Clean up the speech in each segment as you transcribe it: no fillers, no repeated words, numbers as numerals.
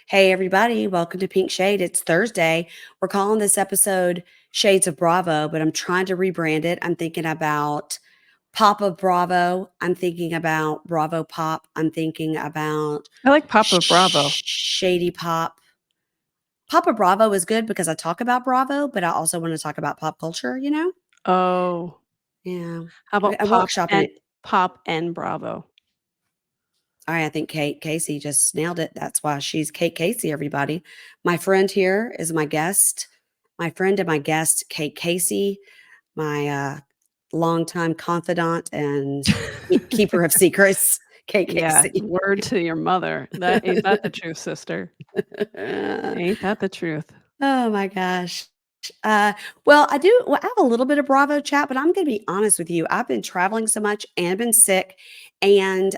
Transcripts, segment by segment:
Hey, everybody, welcome to Pink Shade. It's Thursday. We're calling this episode Shades of Bravo, but I'm trying to rebrand it. I'm thinking about Pop of Bravo. I'm thinking about Bravo Pop. I'm thinking about I like Papa Bravo. Shady Pop. Papa Bravo is good because I talk about Bravo, but I also want to talk about pop culture, you know? Oh, Yeah. how about I'm workshopping it. Pop and Bravo? All right, I think Kate Casey just nailed it. That's why she's Kate Casey, everybody. My friend here is my guest. My friend and my guest, Kate Casey, my longtime confidant and keeper of secrets, Kate Yeah, Casey. word to your mother. That ain't that the truth, sister. Ain't that the truth? Oh my gosh. Well, I have a little bit of Bravo chat, but I'm going to be honest with you. I've been traveling so much and been sick and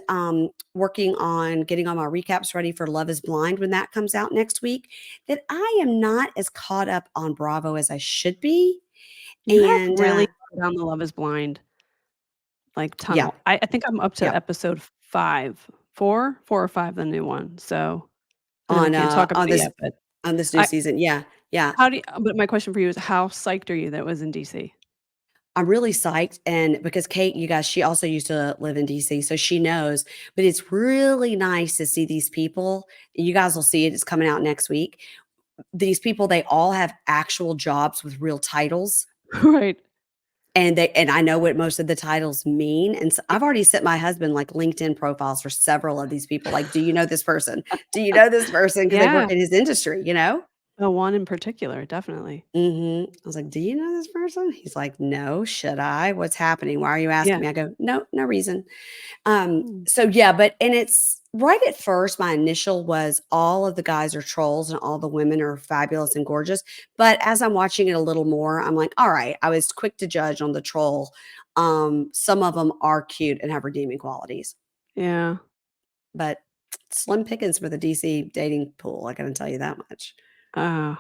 working on getting all my recaps ready for Love is Blind when that comes out next week that I am not as caught up on Bravo as I should be. You have And really gone down the Love is Blind, like, yeah, tunnel. I think I'm up to yeah. episode 5. 4 or 5, the new one, so I know we On can't talk about on it this yet, but on this new I season. Yeah. Yeah. how do you but my question for you is how psyched are you that it was in DC? I'm really psyched, and because Kate, you guys, she also used to live in DC, so she knows, but it's really nice to see these people. You guys will see it, it's coming out next week. These people, they all have actual jobs with real titles, Right. and I know what most of the titles mean, and so I've already sent my husband, like, LinkedIn profiles for several of these people, like, "Do you know this person? Do you know this person?" Because they Yeah, work in his industry, you know? the one in particular, definitely. Mhm. I was like, "Do you know this person?" He's like, "No, should I? What's happening? Why are you asking Yeah. me?" I go, "No, no reason." Mm. So yeah, but and it's right at first, my initial was all of the guys are trolls and all the women are fabulous and gorgeous. But as I'm watching it a little more, I'm like, all right, I was quick to judge on the troll. Some of them are cute and have redeeming qualities, Yeah. but slim pickings for the DC dating pool. I gotta tell you that much. Uh,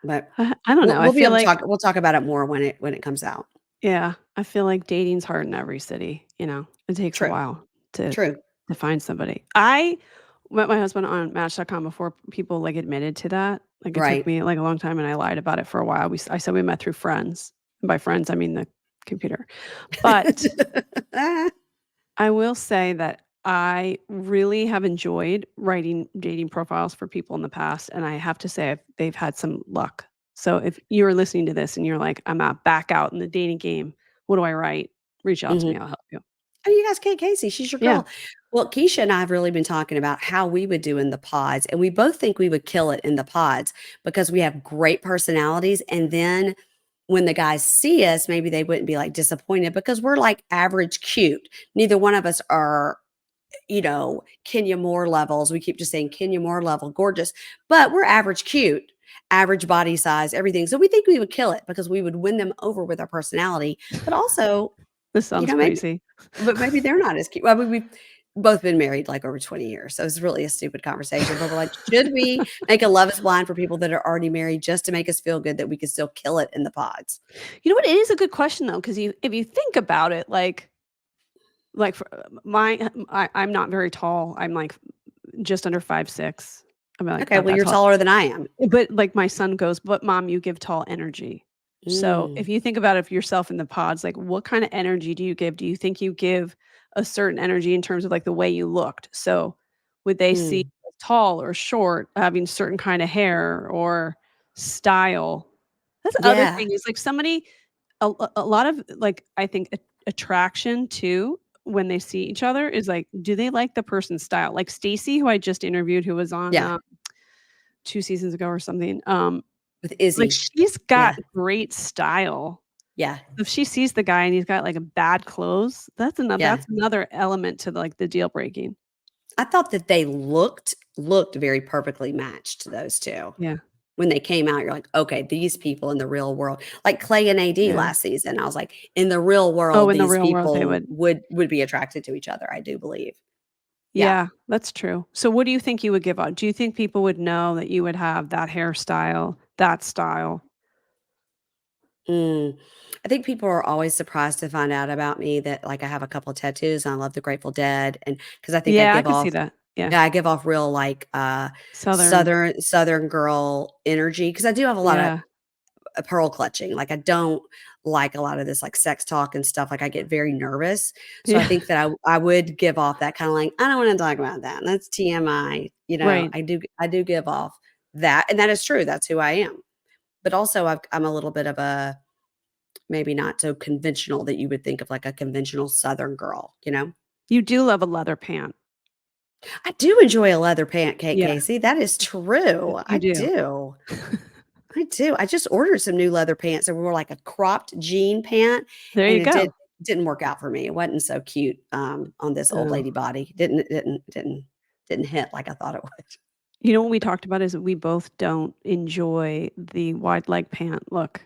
But I don't know, I we'll be feel able to like talk. We'll talk about it more when it comes out. yeah, I feel like dating's hard in every city, you know? It takes a True. while to True. find somebody. I met my husband on Match.com before people, like, admitted to that. Like, it took Right. me, like, a long time, and I lied about it for a while. I said we met through friends, and by friends, I mean the computer. But I will say that I really have enjoyed writing dating profiles for people in the past, and I have to say they've had some luck. So if you're listening to this and you're like, "I'm out back out in the dating game, what do I write?" Reach out to Mhm. me, I'll help you. Oh, you guys, Kate Casey, she's your Yeah. girl. Well, Keisha and I have really been talking about how we would do in the pods, and we both think we would kill it in the pods because we have great personalities. And then when the guys see us, maybe they wouldn't be like disappointed because we're like average cute. Neither one of us are, Kenya Moore levels. We keep just saying Kenya Moore level, gorgeous, but we're average cute, average body size, everything. So we think we would kill it because we would win them over with our personality, but also, This sounds maybe crazy. but maybe they're not as cute. Well, we've both been married, like, over 20 years, so it's really a stupid conversation, but we're like, "Should we make a Love is Blind for people that are already married just to make us feel good that we could still kill it in the pods?" You know what? It is a good question though, because if you think about it, like for I'm not very tall. I'm like just under 5'6". I'm like Okay, not well, that you're tall. taller than I am. But like my son goes, "But mom, you give tall energy." So Mm, if you think about it, yourself in the pods, like what kind of energy do you give? Do you think you give a certain energy in terms of like the way you looked? So would they see mm, you as tall or short, having certain kind of hair or style? That's the other yeah, thing is like somebody a lot of like I think attraction too when they see each other is like, do they like the person's style? Like Stacy, who I just interviewed, who was on yeah, 2 seasons ago or something. with Like, Izzy. she's got Yeah, great style. yeah, If she sees the guy and he's got, like, a bad clothes, yeah. that's another element to, like, the deal breaking. I thought that they looked very perfectly matched, those 2. Yeah, When they came out, you're like, "Okay, these people in the real world," like Clay and AD yeah. last season, I was like, "In the real Oh, world, in the these real world, they people would would be attracted to each other," I do believe. Yeah. yeah, that's true. So what do you think you would give out? Do you think people would know that you would have that hairstyle, that style? Mm. I think people are always surprised to find out about me that, like, I have a couple of tattoos and I love the Grateful Dead, and because I think I Yeah, I give could see off that. Yeah. Yeah, I give off real, like, Southern. Southern girl energy because I do have a lot of Yeah. pearl clutching. Like, I don't like a lot of this, like, sex talk and stuff. Like, I get very nervous. So I Yeah. think that I would give off that kinda like, "I don't wanna talk about that. That's TMI." Right. I do give off that, and that is true. That's who I am. But also, I'm a little bit of a maybe not so conventional that you would think of like a conventional Southern girl, you know? You do love a leather pant. I do enjoy a leather pancake, Yeah, Casey. That is true. you do. I do. I just ordered some new leather pants that were like a cropped jean pant, There and you go. didn't work out for me. It wasn't so cute, on this old Oh. lady body. Didn't hit like I thought it would. You know what we talked about is that we both don't enjoy the wide leg pant look.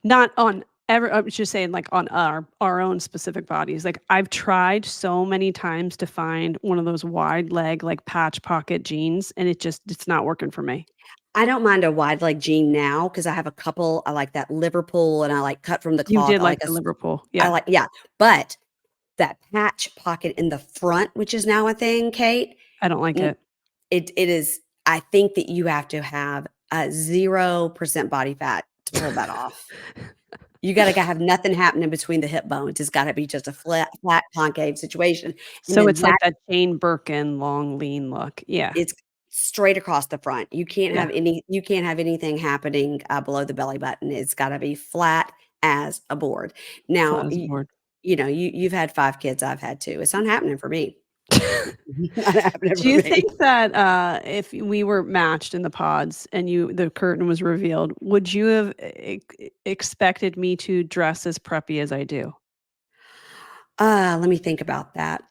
Not on ever I was just saying, like, on our own specific bodies. Like, I've tried so many times to find one of those wide leg, like, patch pocket jeans, and it's not working for me. I don't mind a wide leg jean now because I have a couple. I like that Liverpool and I like cut from the You cloth. did like the Liverpool. I Yeah, like yeah, but that patch pocket in the front, which is now a thing, Kate, I don't like mm, it. it is I think that you have to have a 0% body fat to pull that off. You gotta have nothing happening between the hip bones. It's gotta be just a flat concave situation, and So then it's like that that Jane Birkin long, lean look. Yeah, it's straight across the front. yeah, You can't have anything happening, below the belly button. It's gotta be flat as a board. flat Now, as a board. you've had 5 kids, I've had 2. It's not happening for me. Not happening Do for you me. think that, if we were matched in the pods and the curtain was revealed, would you have expected me to dress as preppy as I do? Let me think about that.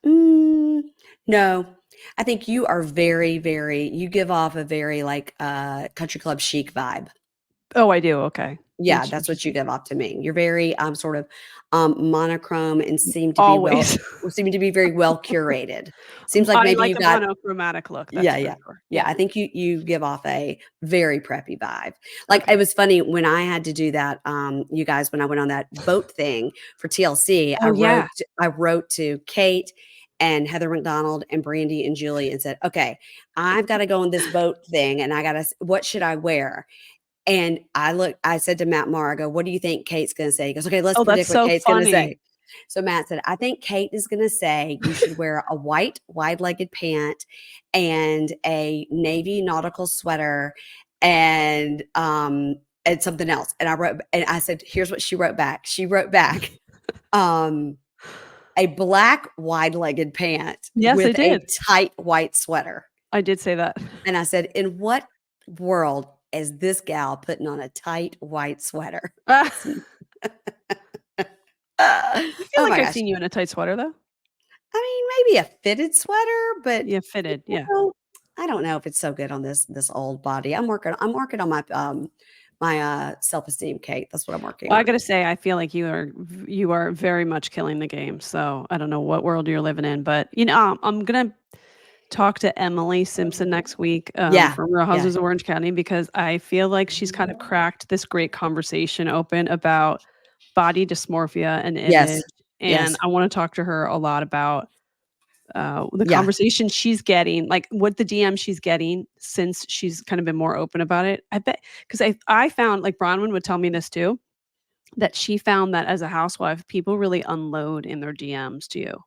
No. I think you are you give off a very, like, country club chic vibe. Oh, I do, okay. Yeah, that's Which what is you give off to me. You're very, sort of, monochrome and always. seem to be very well curated. Seems like I maybe like you a got monochromatic look, that's yeah, for yeah. sure. Yeah, Yeah, I think you give off a very preppy vibe. Like, it okay. was funny when I had to do that, you guys, when I went on that boat thing for TLC, Oh, yeah. I wrote to Kate and Heather McDonald and Brandy and Julie and said, "Okay, I've gotta go on this boat thing and I gotta what should I wear?" And I said to Matt Maher, I go, "What do you think Kate's gonna say?" He goes, "Okay, let's Oh, that's predict what so Kate's gonna funny. say." So Matt said, "I think Kate is gonna say you should wear a white wide-legged pant and a navy nautical sweater and something else." And I said, "Here's what she wrote back." She wrote back, um, "A black wide-legged pant Yes, I with a did. tight white sweater." I did say that. And I said, "In what world is this gal putting on a tight white sweater?" I feel Oh like my I've gosh. seen you in a tight sweater, though. I mean, maybe a fitted sweater, but, Yeah, you fitted, yeah. I don't know if it's so good on this old body. I'm working on my self-esteem, Kate. That's what I'm working Well, I on. gotta say, I feel like you are very much killing the game, so I don't know what world you're living in, but, I'm gonna talk to Emily Simpson next week, Yeah. from Real Yeah. Houses of Orange County because I feel like she's kind of cracked this great conversation open about body dysmorphia and Yes. image, and Yes. I wanna talk to her a lot about, the Yeah. conversation she's getting, like, what the DM she's getting since she's kind of been more open about it. I bet because I found, like, Bronwyn would tell me this too, that she found that as a housewife, people really unload in their DMs to you.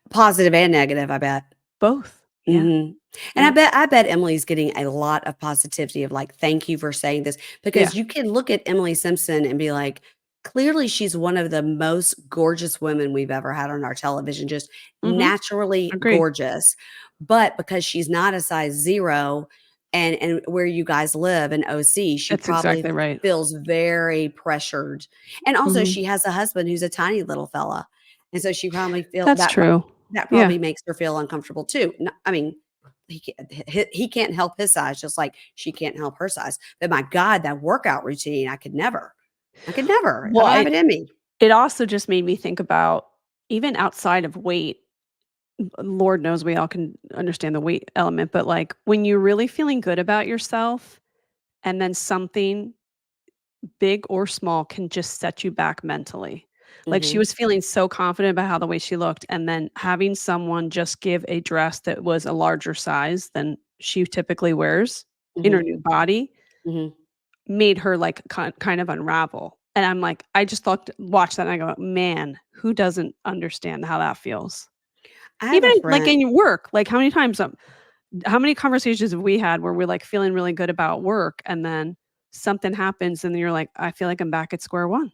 Positive and negative, I bet. Both. Yeah, Mhm. And yeah, I bet Emily's getting a lot of positivity of, like, "Thank you for saying this," yeah. because you can look at Emily Simpson and be like, "Clearly, she's one of the most gorgeous women we've ever had on our television, just Mhm. naturally Agree. gorgeous." But because she's not a size 0 and where you guys live in OC, she That's probably exactly right. feels very pressured. And also, Mhm. she has a husband who's a tiny little fella, and so she probably feel That's true. that Yeah. probably makes her feel uncomfortable too. I mean, he can't help his size just like she can't help her size. But my God, that workout routine, I could never. I could never. I Well, don't have it in me. it also just made me think about even outside of weight, Lord knows we all can understand the weight element, but, like, when you're really feeling good about yourself and then something big or small can just set you back mentally. Like, she Mhm. was feeling so confident about how the way she looked, and then having someone just give a dress that was a larger size than she typically wears in her Mhm. new body Mhm. made her, like, kind of unravel, and I'm like I just watched that and I go, "Man, who doesn't understand how that feels?" I have Even a like, friend. in your work, like, how many times, how many conversations have we had where we're, like, feeling really good about work, and then something happens, and you're like, "I feel like I'm back at square one."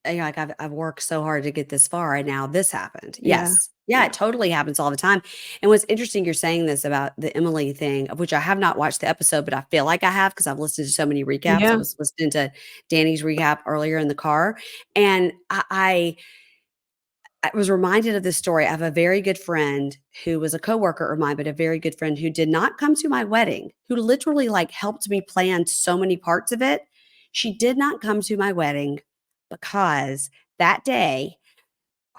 Like, I've worked so hard to get this far, and now this happened. Yeah. Yes. Yeah, it Yeah. totally happens all the time, and what's interesting you're saying this about the Emily thing, of which I have not watched the episode, but I feel like I have because 'cause I've listened to so many recaps. I Yeah. was listening to Danny's recap earlier in the car, and I was reminded of this story. I have a very good friend who was a coworker of mine, but a very good friend who did not come to my wedding, who literally, like, helped me plan so many parts of it. She did not come to my wedding because that day,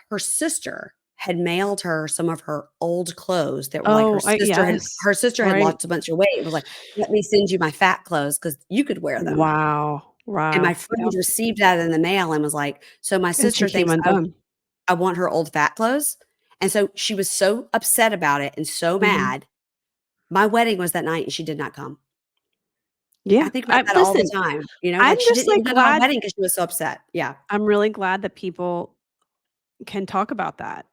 her sister had mailed her some of her old clothes that were, like, Oh, I yes. her sister had Right. lost a bunch of weight and was like, "Let me send you my fat clothes because you could wear them." Wow. And my Wow. friend Yep. received that in the mail and was like, "So my And she sister came thinks undone. I want her old fat clothes." And so she was so upset about it and so Mhm. mad. My wedding was that night and she did not come. I Yeah. think about I that all the listen, time, I'm like, she just, didn't even like, go to my glad wedding because she was so upset. Yeah. I'm really glad that people can talk about that.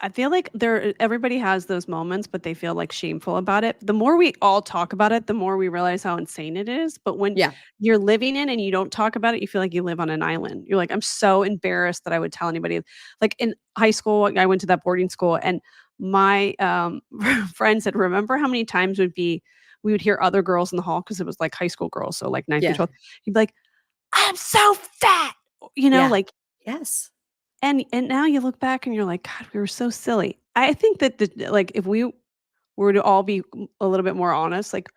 I feel like everybody has those moments, but they feel, like, shameful about it. The more we all talk about it, the more we realize how insane it is, but when Yeah. you're living in and you don't talk about it, you feel like you live on an island. You're like, "I'm so embarrassed that I would tell anybody." Like, in high school, I went to that boarding school, and my, friend said, "Remember how many times we would hear other girls in the hall because it was, like, high school girls, so, like, 9th through Yeah. 12th." He'd be like, "I'm so fat." You know, Yeah. like Yes. and now you look back and you're like, "God, we were so silly." I think that like, if we were to all be a little bit more honest, like,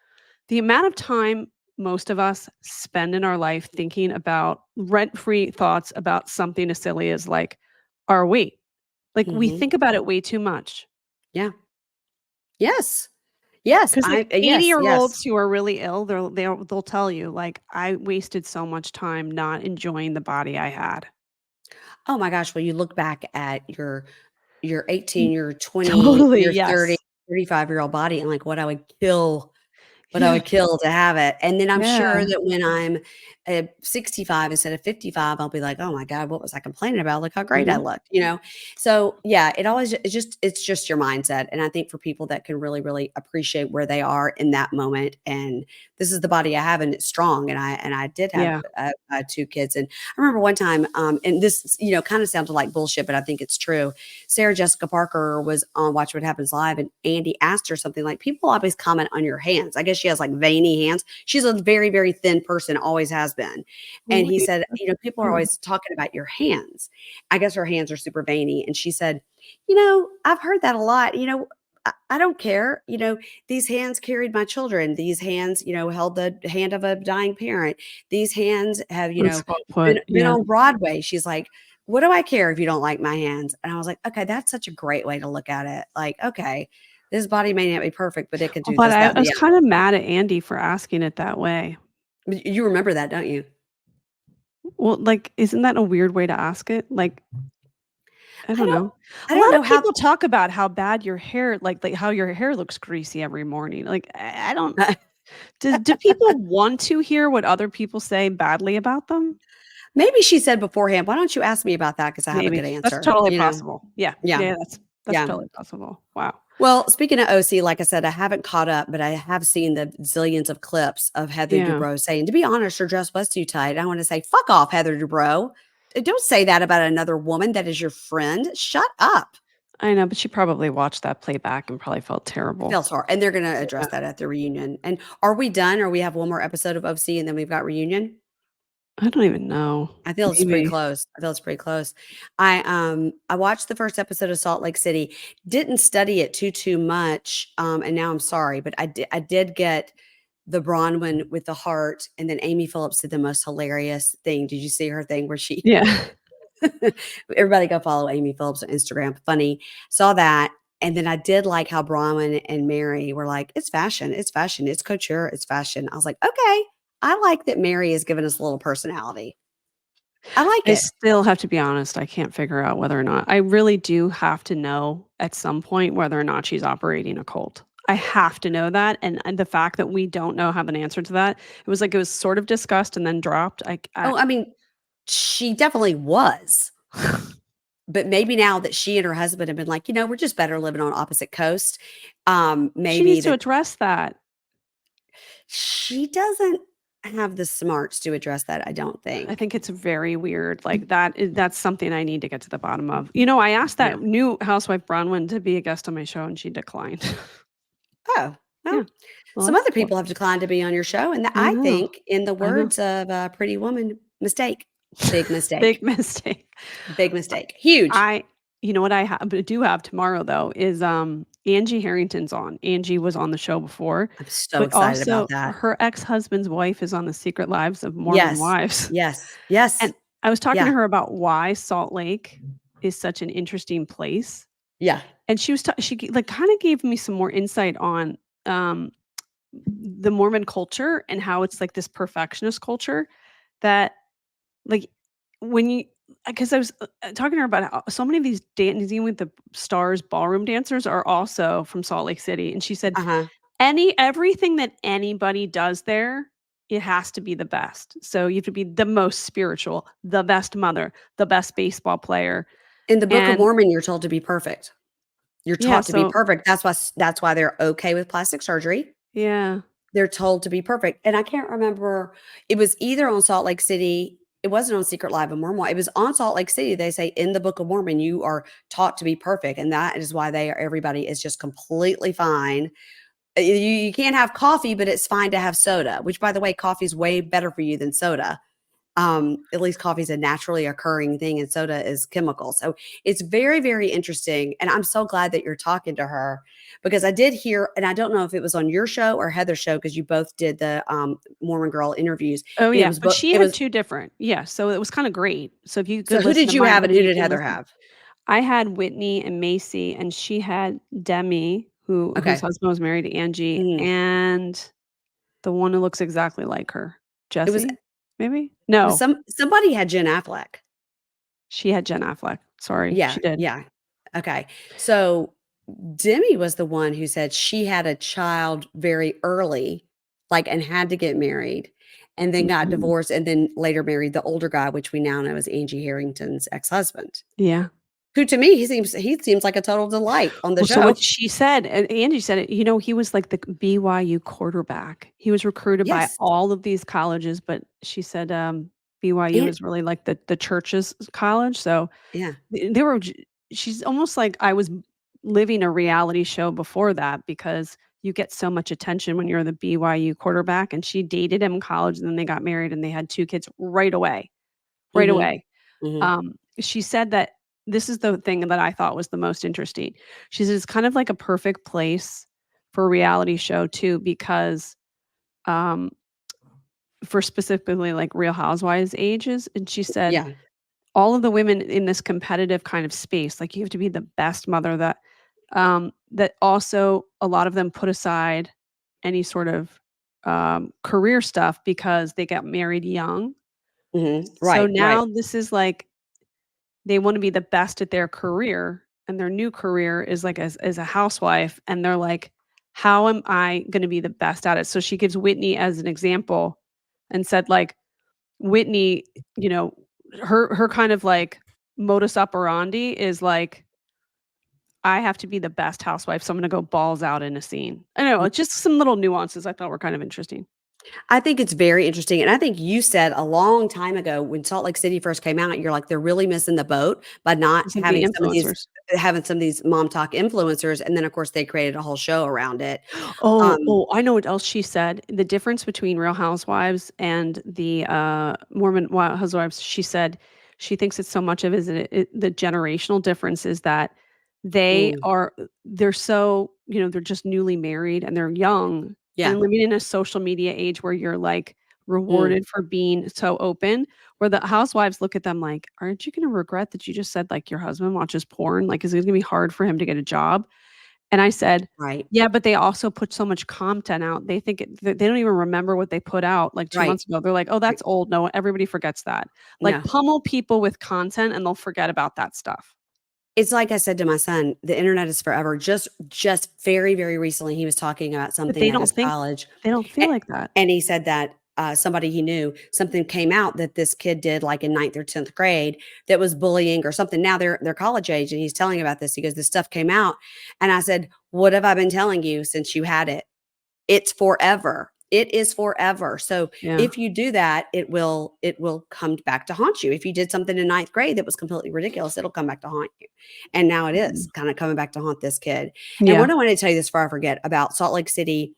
the amount of time most of us spend in our life thinking about rent-free thoughts about something as silly as, like, our weight. Like, we Mhm. think about it way too much. Yeah. Yes. Yes. Because like, Yes, yes. 80-year-olds who are really ill, they'll tell you, like, "I wasted so much time not enjoying the body I had." Oh my gosh, well, you look back at your Mm, 18, your 20, totally, your 30, yes. 35-year-old body and, like, what I Yeah, would kill to have it, and then I'm yeah, sure that when I'm, 65 instead of 55, I'll be like, "Oh my god, what was I complaining about? Look how great I mhm, looked," you know? So, yeah, it's just your mindset, and I think for people that can really, really appreciate where they are in that moment, and this is the body I have, and it's strong, and I did have, yeah. 2 kids, and I remember one time, and this, kinda sounded like bullshit, but I think it's true. Sarah Jessica Parker was on Watch What Happens Live, and Andy asked her something like, "People always comment on your hands." I guess she has, like, veiny hands. She's a very, very thin person, always has been. And he Right. said, "People are always talking about your hands." I guess her hands are super veiny. And she said, I've heard that a lot. I don't care. These hands carried my children. These hands, held the hand of a dying parent. These hands have, That's well been, put, been yeah. on Broadway." She's like, "What do I care if you don't like my hands?" And I was like, "Okay, that's such a great way to look at it. Like, okay, this body may not be perfect, but it can Oh, do but this, that, I and the was other." kinda mad at Andy for asking it that way. You remember that, don't you? Well, like, isn't that a weird way to ask it? Like, I I don't don't know. I A don't lot know of how. people talk about how bad your hair like, how your hair looks greasy every morning. Like, I don't do people want to hear what other people say badly about them? Maybe she said beforehand, "Why don't you ask me about that? Because I have a Maybe. good That's answer," totally possible. Yeah. Yeah, Yeah, that's yeah. totally possible. Wow. Well, speaking of OC, like I said, I haven't caught up, but I have seen the zillions of clips of Heather Yeah. Dubrow saying, "To be honest, your dress was too tight." I wanna say, "Fuck off, Heather Dubrow. Don't say that about another woman that is your friend. Shut up." I know, but she probably watched that playback and probably felt It terrible. feels hard, and they're gonna address Yeah. that at the reunion. And are we done, or we have one more episode of OC and then we've got reunion? I don't even know. I feel it's pretty Maybe. close. I feel it's pretty close. I watched the first episode of Salt Lake City, didn't study it too much, and now I'm sorry, but I did get the Bronwyn with the heart, and then Amy Phillips did the most hilarious thing. Did you see her thing where she Yeah. everybody go follow Amy Phillips on Instagram, funny. Saw that, and then I did like how Bronwyn and Mary were like, it's fashion, it's couture, it's fashion." I was like, "Okay, I like that Mary is giving us a little personality." I like I it. still have to be honest, I can't figure out whether or not I really do have to know at some point whether or not she's operating a cult. I have to know that, and the fact that we don't know have an answer to that, it was sort of discussed and then dropped. I Oh, I mean, she definitely was. But maybe now that she and her husband have been like, we're just better living on opposite coast, she maybe needs to that address that. she doesn't have the smarts to address that, I don't I think. think it's very weird, like, that's something I need to get to the bottom of. I asked Yeah. that new housewife Bronwyn to be a guest on my show, and she declined. Oh, well, Yeah. Well, some that's other cool. people have declined to be on your show, and I I know. think, in the I know. words of Pretty Woman, mistake. Big mistake. Big mistake. Big mistake. Huge. I what I do have tomorrow though is, Angie Harrington's on. Angie was on the show before, I'm so but excited about also that. her ex-husband's wife is on The Secret Lives of Mormon Yes. Wives. Yes. Yes. And I was talking to Yeah. her about why Salt Lake is such an interesting place, Yeah. and like, kinda gave me some more insight on, um, the Mormon culture and how it's, like, this perfectionist culture that, like, when you because I was, talking to her about how so many of these Dancing with the Stars ballroom dancers are also from Salt Lake City, and she said, Uh-huh. Everything that anybody does there, it has to be the best. So you have to be the most spiritual, the best mother, the best baseball player, In the Book of and Mormon, you're told to be perfect. You're yeah, taught to be so perfect. That's why they're okay with plastic surgery. yeah. They're told to be perfect, and I can't remember, it was either on Salt Lake City, it wasn't on Secret Live of Mormon, it was on Salt Lake City, they say, in the Book of Mormon, you are taught to be perfect, and that is why everybody is just completely fine. You can't have coffee, but it's fine to have soda, which, by the way, coffee is way better for you than soda. At least coffee is a naturally occurring thing and soda is chemical. So it's very, very interesting. And I'm so glad that you're talking to her because I did hear, and I don't know if it was on your show or Heather's show, because you both did the Mormon girl interviews. Oh, And yeah, but she it had was, 2 different yeah, so it was kinda great. So if you so could who listen did to you mine, have but and then who you did can Heather listen have? I had Whitney and Macy, and she had Demi, whose Okay. husband was married to Angie, Mhm. and the one who looks exactly like her. It was, Jessie? Maybe? it was No, somebody had Jen Affleck. she had Jen Affleck. Sorry, Yeah. she did. Yeah. Okay. So Demi was the one who said she had a child very early, like, and had to get married, and then got Mhm. divorced, and then later married the older guy, which we now know as Angie Harrington's ex-husband, Yeah. who to me, he seems like a total delight on the Well, so what show. she said and Angie said it, he was like the BYU quarterback. He was recruited by Yes. all of these colleges, but she said, BYU And is really like the church's college, so yeah. they were j she's almost like I was living a reality show before that because you get so much attention when you're the BYU quarterback, and she dated him in college, and then they got married, and they had 2 kids right away, right Mhm. away. Mhm. She said that this is the thing that I thought was the most interesting. She said it's kind of like a perfect place for a reality show too, because um, for specifically like Real Housewives ages, and she said Yeah. all of the women in this competitive kind of space, like you have to be the best mother that also a lot of them put aside any sort of career stuff because they got married young. Mhm. So Right, right. now this is like they wanna be the best at their career, and their new career is, like, as a housewife, and they're like, "How am I gonna be the best at it?" So she gives Whitney as an example and said, like, Whitney, you know, her kind of, like, modus operandi is, like, "I have to be the best housewife, so I'm gonna go balls out in a scene." I don't know, just some little nuances I thought were kind of interesting. I think it's very interesting, and I think you said a long time ago when Salt Lake City first came out, you're like, "They're really missing the boat by not Some of the influencers. having some of these mom talk influencers," and then, of course, they created a whole show around it. I know what else she said. The difference between Real Housewives and the, Mormon Housewives, she said she thinks it's so much of the generational difference is that Mm, they're so they're just newly married and they're young yeah, and living in a social media age where you're, like, mm, rewarded for being so open, where the housewives look at them like, "Aren't you gonna regret that you just said, like, your husband watches porn? Like, is it gonna be hard for him to get a job?" And I said, Right. "Yeah, but they also put so much content out. They think they don't even remember what they put out, like, 2 Right. months ago." They're like, "Oh, Right. that's old. No, everybody forgets that." Like, No. pummel people with content, and they'll forget about that stuff. It's like I said to my son, the internet is forever. Just very, very recently, he was talking about But something at his college, they don't a feel like that. and he said that, somebody he knew, something came out that this kid did, like, in ninth or 10th grade that was bullying or something. Now they're college age, and he's telling about this. He goes, "This stuff came out," and I said, "What have I been telling you since you had it? It's forever. It is forever. So Yeah. if you do that, it will come back to haunt you. If you did something in ninth grade that was completely ridiculous, it'll come back to haunt you. And now it Mhm. is kind of coming back to haunt this kid. And Yeah. what I want to tell you this before I forget about Salt Lake City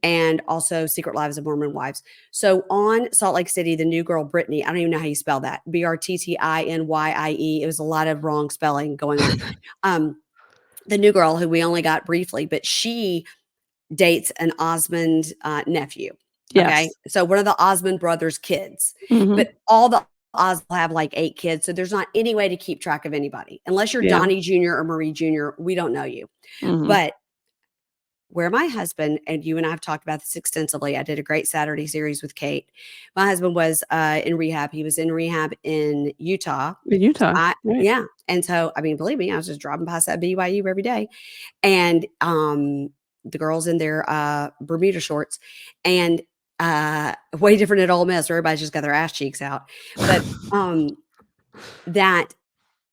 and also Secret Lives of Mormon Wives. So on Salt Lake City, the new girl Brittany, I don't even know how you spell that. Brttinye. It was a lot of wrong spelling going on. Um, the new girl who we only got briefly, but she dates an Osmond, nephew, okay? Yes. So one of the Osmond brothers' kids, Mhm. but all the Os have, like, 8 kids, so there's not any way to keep track of anybody. Unless you're Yeah. Donnie Jr. or Marie Jr., we don't know you. Mhm. But where my husband and you and I have talked about this extensively, I did a great Saturday series with Kate. My husband was, in rehab. He was in rehab in Utah. In So Utah, I right. yeah, and so, I mean, believe me, I was just driving past that BYU every day. And, the girls in their, Bermuda shorts, and, way different at Ole Miss, where everybody's just got their ass cheeks out. But, that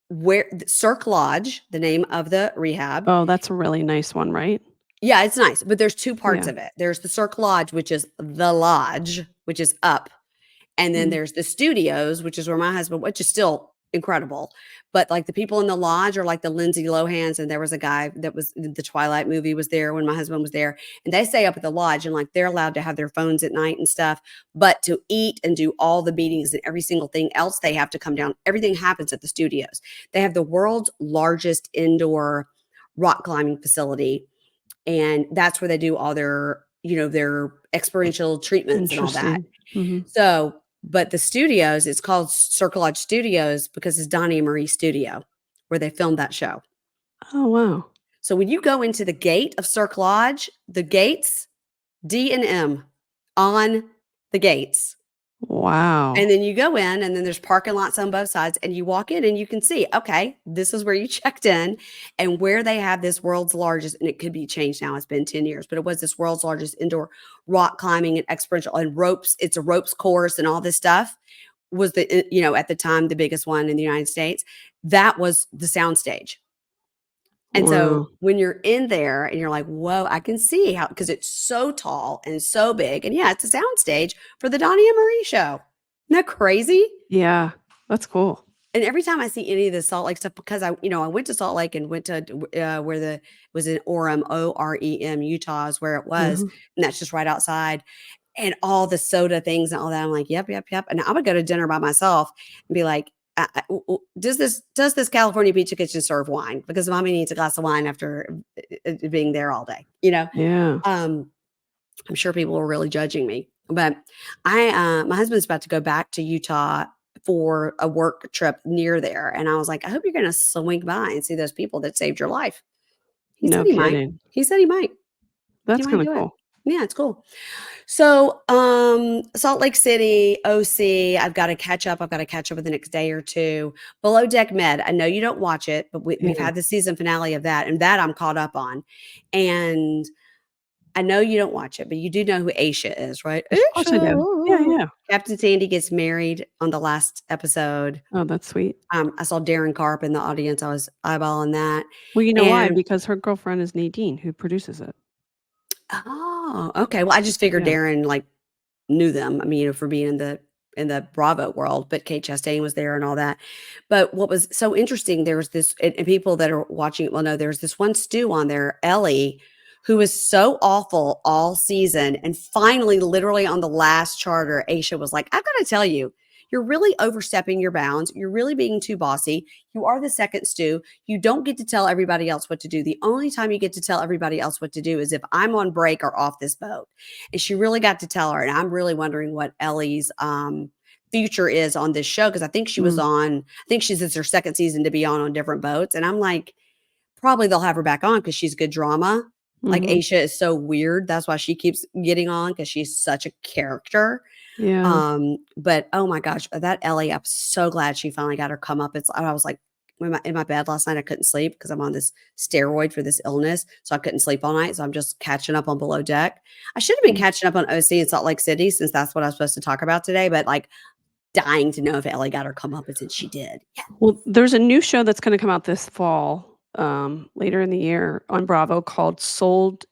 where Cirque Lodge, the name of the rehab. Oh, that's a really nice one, right? Yeah, it's nice, but there's 2 parts Yeah. of it. There's the Cirque Lodge, which is the lodge, which is up. And then Mhm. there's the studios, which is where my husband, which is still incredible. But, like, the people in the lodge are like the Lindsay Lohans, and there was a guy that was the Twilight movie was there when my husband was there, and they stay up at the lodge, and, like, they're allowed to have their phones at night and stuff, but to eat and do all the meetings and every single thing else, they have to come down. Everything happens at the studios. They have the world's largest indoor rock climbing facility, and that's where they do all their, their experiential treatments and all that. Interesting. Mhm. So, but the studios, it's called Circle Lodge Studios because it's Donnie and Marie's studio where they filmed that show. Oh, wow. So when you go into the gate of Circle Lodge, the gates, D and M on the gates. And Wow. then you go in, and then there's parking lots on both sides, and you walk in and you can see, okay, this is where you checked in and where they have this world's largest, and it could be changed now. It's been 10 years, but it was this world's largest indoor rock climbing and experiential and ropes. It's a ropes course and all this stuff was at the time, the biggest one in the United States. That was the soundstage. And so Wow. when you're in there and you're like, whoa, I can see how, because it's so tall and so big. And yeah, it's a soundstage for the Donnie and Marie show. Isn't that crazy? Yeah. That's cool. And every time I see any of the Salt Lake stuff, because I went to Salt Lake and went to where the was in Orem, Orem, Utah is where it was, Mhm. and that's just right outside. And all the soda things and all that, I'm like, yep, yep, yep. And I would go to dinner by myself and be like, does this California Pizza Kitchen serve wine? Because mommy needs a glass of wine after being there all day. Yeah. Um, I'm sure people were really judging me, but my husband's about to go back to Utah for a work trip near there, and I was like, I hope you're going to swing by and see those people that saved your life. He said No he might. kidding. He said he might. He That's might kinda do it. cool. Yeah, it's cool. So, Salt Lake City, OC, I've got to catch up. I've got to catch up with the next day or two. Below Deck Med, I know you don't watch it, but we've Yeah. had the season finale of that, and that I'm caught up on. And I know you don't watch it, but you do know who Aisha is, right? Of course I do. Yeah, Aisha. yeah. Captain Sandy gets married on the last episode. Oh, that's sweet. I saw Darren Carp in the audience. I was eyeballing that. Well, you know why? And Because her girlfriend is Nadine, who produces it. oh, okay. Well, I just figured Yeah. Darren like knew them. I mean, for being in the Bravo world, but Kate Chastain was there and all that. But what was so interesting, there was this, and people that are watching it will know there's this one stew on there, Ellie, who was so awful all season. And finally, literally on the last charter, Aisha was like, I've got to tell you, you're really overstepping your bounds. You're really being too bossy. You are the second stew. You don't get to tell everybody else what to do. The only time you get to tell everybody else what to do is if I'm on break or off this boat. And she really got to tell her. And I'm really wondering what Ellie's future is on this show because I think she was Mm. on, I think she's it's her second season to be on different boats. And I'm like, probably they'll have her back on because she's good drama. Like, Mhm. Aisha is so weird. That's why she keeps getting on because she's such a character. Yeah. But oh my gosh, that Ellie, I'm so glad she finally got her comeuppance. I was like, in my bed last night, I couldn't sleep because I'm on this steroid for this illness, so I couldn't sleep all night. So I'm just catching up on Below Deck. I should have been Mm. catching up on OC in Salt Lake City since that's what I was supposed to talk about today. But like, dying to know if Ellie got her comeuppance, and she did. Yeah. Well, there's a new show that's gonna come out this fall, later in the year on Bravo called Sold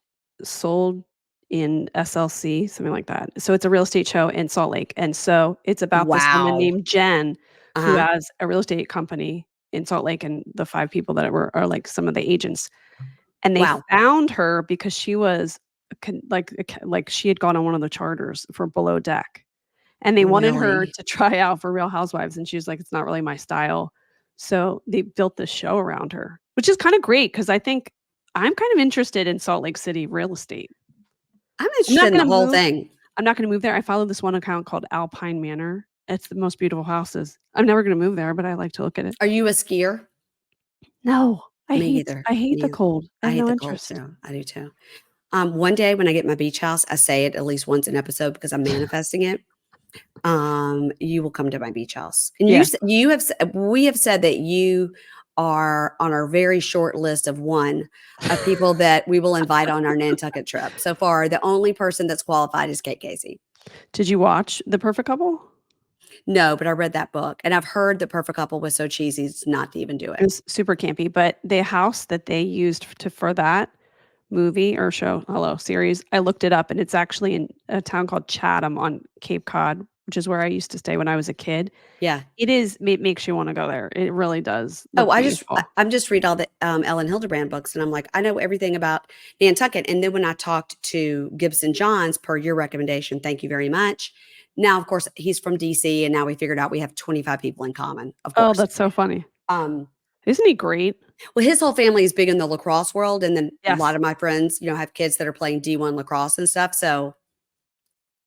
in SLC, something like that. So it's a real estate show in Salt Lake, and so it's about this woman Wow. named Jen Uh who huh. has a real estate company in Salt Lake, and the 5 people that are, like, some of the agents. And they Wow. found her because she was like she had gone on one of the charters for Below Deck. And they wanted her Really? to try out for Real Housewives, and she was like, "It's not really my style." So, they built this show around her, which is kinda great because I think I'm kind of interested in Salt Lake City real estate. I'm I'm interested not in the gonna whole move thing. I'm not gonna move there. I follow this one account called Alpine Manor. It's the most beautiful houses. I'm never gonna move there, but I like to look at it. Are you a skier? No, Me either. I hate the Me, cold. I I have hate no the cold interest. too. I do too. One day when I get my beach house, I say it at least once an episode because I'm manifesting it. You will come to my beach house, and Yeah. you have we have said that you are on our very short list of one of people that we will invite on our Nantucket trip. So far, the only person that's qualified is Kate Casey. Did you watch The Perfect Couple? No, but I read that book, and I've heard The Perfect Couple was so cheesy it's not to even do It it. was super campy, but the house that they used for that movie or show, hello, series, I looked it up, and it's actually in a town called Chatham on Cape Cod, which is where I used to stay when I was a kid. Yeah. It makes you wanna go there. It really does Oh, look beautiful. I'm just read all the, Ellen Hildebrand books, and I'm like, I know everything about Nantucket, and then when I talked to Gibson Johns per your recommendation, thank you very much. Now, of course, he's from DC, and now we figured out we have 25 people in common, of Oh, course. that's so funny. Um, Isn't he great? well, his whole family is big in the lacrosse world, and then a lot Yes. of my friends, have kids that are playing D1 lacrosse and stuff, so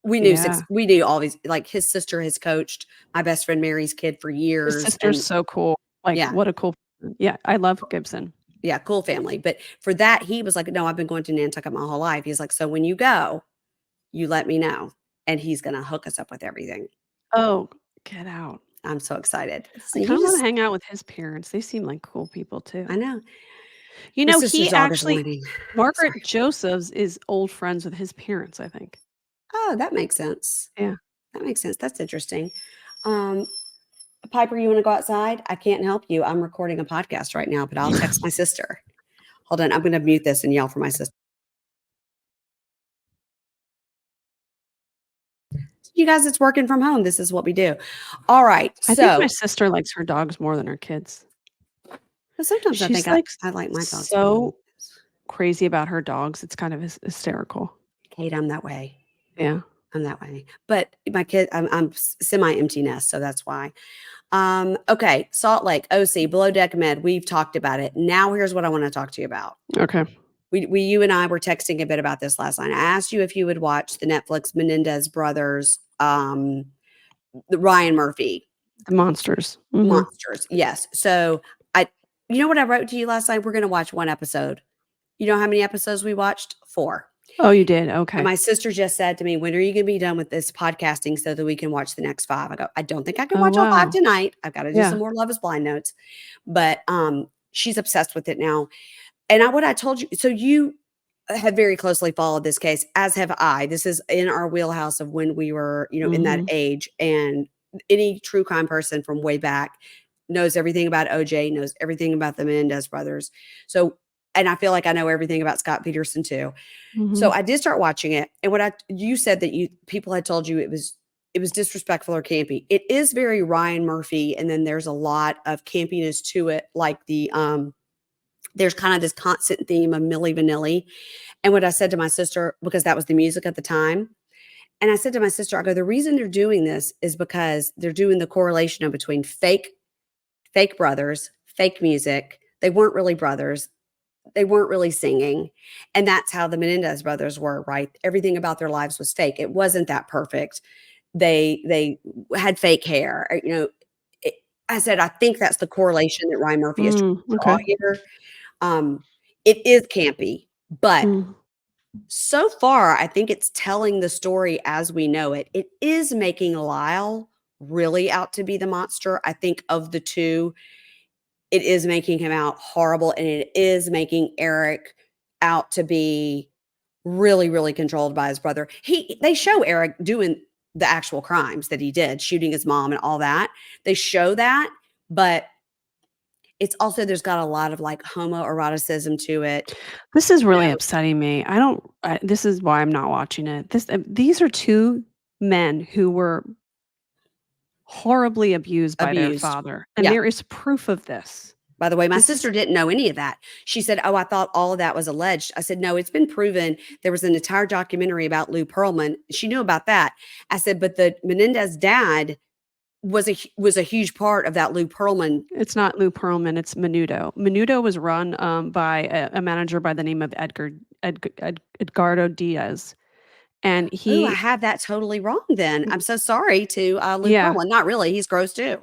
Yeah. we knew all these like, his sister has coached my best friend Mary's kid for His years, sister's and so cool. Like, yeah. what a cool person. Yeah, I love Gibson. Yeah, cool family, but for that, he was like, "No, I've been going to Nantucket my whole life." He's like, "So when you go, you let me know, and he's gonna hook us up with everything." Oh, get out. I'm so excited. I Listen, you kinda wanna just hang out with his parents. They seem like cool people too. I know. You My know, sister's he dog is actually whining. Margaret Sorry. Josephs is old friends with his parents, I think. Oh, that makes sense. Yeah. That makes sense. That's interesting. Um, Piper, you wanna go outside? I can't help you. I'm recording a podcast right now, but I'll text my sister. Hold on, I'm gonna mute this and yell for my sister. You guys, it's working from home. This is what we do. All right, I think my so sister likes her dogs more than her kids. sometimes I think She's, like, I like my dogs more than so crazy about her dogs, it's kind of hysterical. Kate, I'm that way. Yeah. I'm that way. But my kid, I'm semi-empty nest, so that's why. Okay, Salt Lake, OC, Below Deck Med, we've talked about it. Now here's what I want to talk to you about. Okay. You and I were texting a bit about this last night. I asked you if you would watch the Netflix Menendez brothers, the Ryan Murphy The monsters. Mhm. monsters. Yes. So I, you know what I wrote to you last night? We're going to watch one episode. You know how many episodes we watched? 4. Oh, you did? And Okay. my sister just said to me, "When are you gonna be done with this podcasting so that we can watch the next 5?" I go, "I don't think I can Oh, watch all 5 wow. tonight. I've gotta do Yeah. some more Love is Blind notes." But, she's obsessed with it now. And what I told you, so you have very closely followed this case, as have I. This is in our wheelhouse of when we were, in that Mhm. age, and any true crime person from way back knows everything about OJ, knows everything about the Menendez brothers. So, and I feel like I know everything about Scott Peterson too. So Mhm. I did start watching it, and you said that people had told you it was disrespectful or campy. It is very Ryan Murphy, and then there's a lot of campiness to it, like there's kind of this constant theme of Milli Vanilli. And what I said to my sister, because that was the music at the time, and I said to my sister, I go, the reason they're doing this is because they're doing the correlation of between fake brothers, fake music. They weren't really brothers. They weren't really singing, and that's how the Menendez brothers were, right? Everything about their lives was fake. It wasn't that perfect. They had fake hair, it I said, "I think that's the correlation that Ryan Murphy is trying to draw Okay. here." It is campy, but Mm. so far, I think it's telling the story as we know it. It is making Lyle really out to be the monster. I think of the two, it is making him out horrible, and it is making Eric out to be really, really controlled by his brother. They show Eric doing the actual crimes that he did, shooting his mom and all that. They show that, but it's also there's got a lot of like homoeroticism to it. This is You really know, upsetting me. I don't this is why I'm not watching it. These are 2 men who were horribly abused by their abused. father, and Yeah. there is proof of this. By the way, my This is sister didn't know any of that. She said, "Oh, I thought all of that was alleged." I said, "No, it's been proven. There was an entire documentary about Lou Pearlman. She knew about that." I said, "But the Menendez dad was a huge part of that Lou Pearlman." It's not Lou Pearlman, it's Menudo. Menudo was run, by a manager by the name of Edgardo Diaz, and Oh, I he had that totally wrong then. I'm so sorry to Lou yeah. Pearlman. Not really. He's gross too.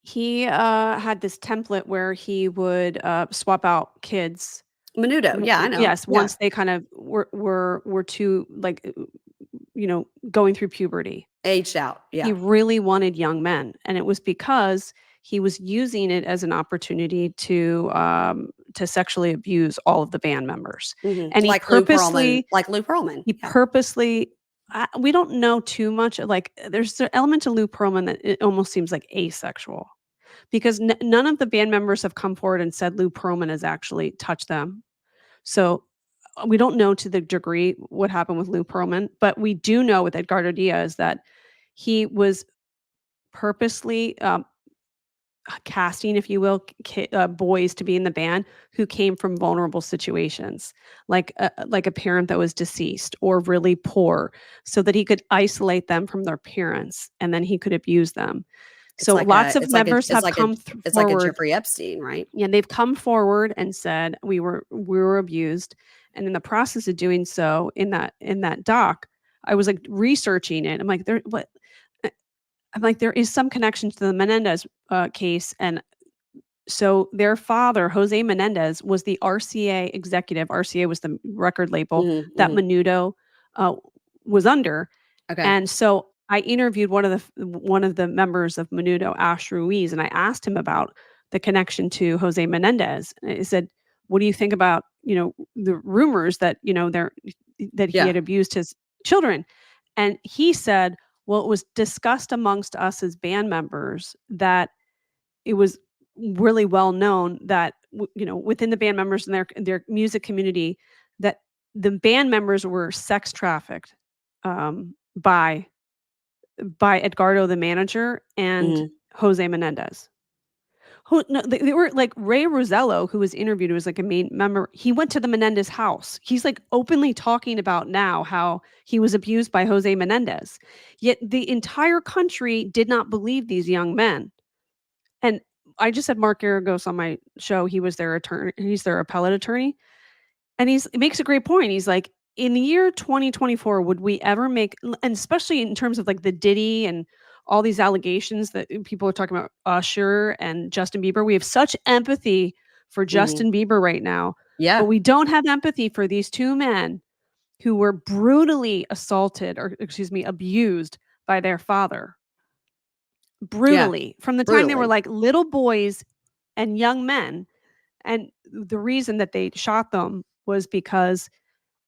He, had this template where he would, swap out kids. Menudo. Yeah, I know. Yes, Yeah. once they kind of were too, like, going through puberty. Aged out. He Yeah. really wanted young men, and it was because he was using it as an opportunity to sexually abuse all of the band members, and Like Lou Pearlman. Like Lou Pearlman. he Yeah. purposely we don't know too much, like, there's an element to Lou Pearlman that it almost seems like asexual, because none of the band members have come forward and said Lou Pearlman has actually touched them. So, we don't know to the degree what happened with Lou Pearlman, but we do know with Edgardo Diaz that he was purposely, casting, if you will, boys to be in the band who came from vulnerable situations, like a parent that was deceased or really poor, so that he could isolate them from their parents, and then he could abuse them. It's So like a lots of it's like a members it's have like a come it's like a forward. Jeffrey Epstein, right? Yeah, they've come forward and said we were abused, and in the process of doing so, in that doc, I was like researching it. I'm like, there what uh, I'm like, there is some connection to the Menendez case, and so their father, Jose Menendez, was the RCA executive. RCA was the record label Mhm, that mhm. Menudo uh, was under, Okay. and so I interviewed one of the members of Menudo, Ash Ruiz, and I asked him about the connection to Jose Menendez. And I said, "What do you think about the rumors that that he Yeah. had abused his children?" And he said, "Well, it was discussed amongst us as band members that it was really well known that within the band members and their music community that the band members were sex trafficked by Edgardo, the manager, and Mhm. Jose Menendez. Who no, they were like Ray Rosello, who was interviewed, who was like a main member. He went to the Menendez house. He's like openly talking about now how he was abused by Jose Menendez. Yet the entire country did not believe these young men. And I just had Mark Garagos on my show. He was their attorney. He's their appellate attorney. And he makes a great point. He's like, in the year 2024, would we ever make, and especially in terms of like the Diddy and all these allegations that people are talking about Usher and Justin Bieber, we have such empathy for Mhm. Justin Bieber right now, but Yeah. we don't have empathy for these 2 men who were brutally assaulted, or excuse me, abused by their father. Yeah. Brutally. From the time they were Brutally. like little boys and young men. And the reason that they shot them was because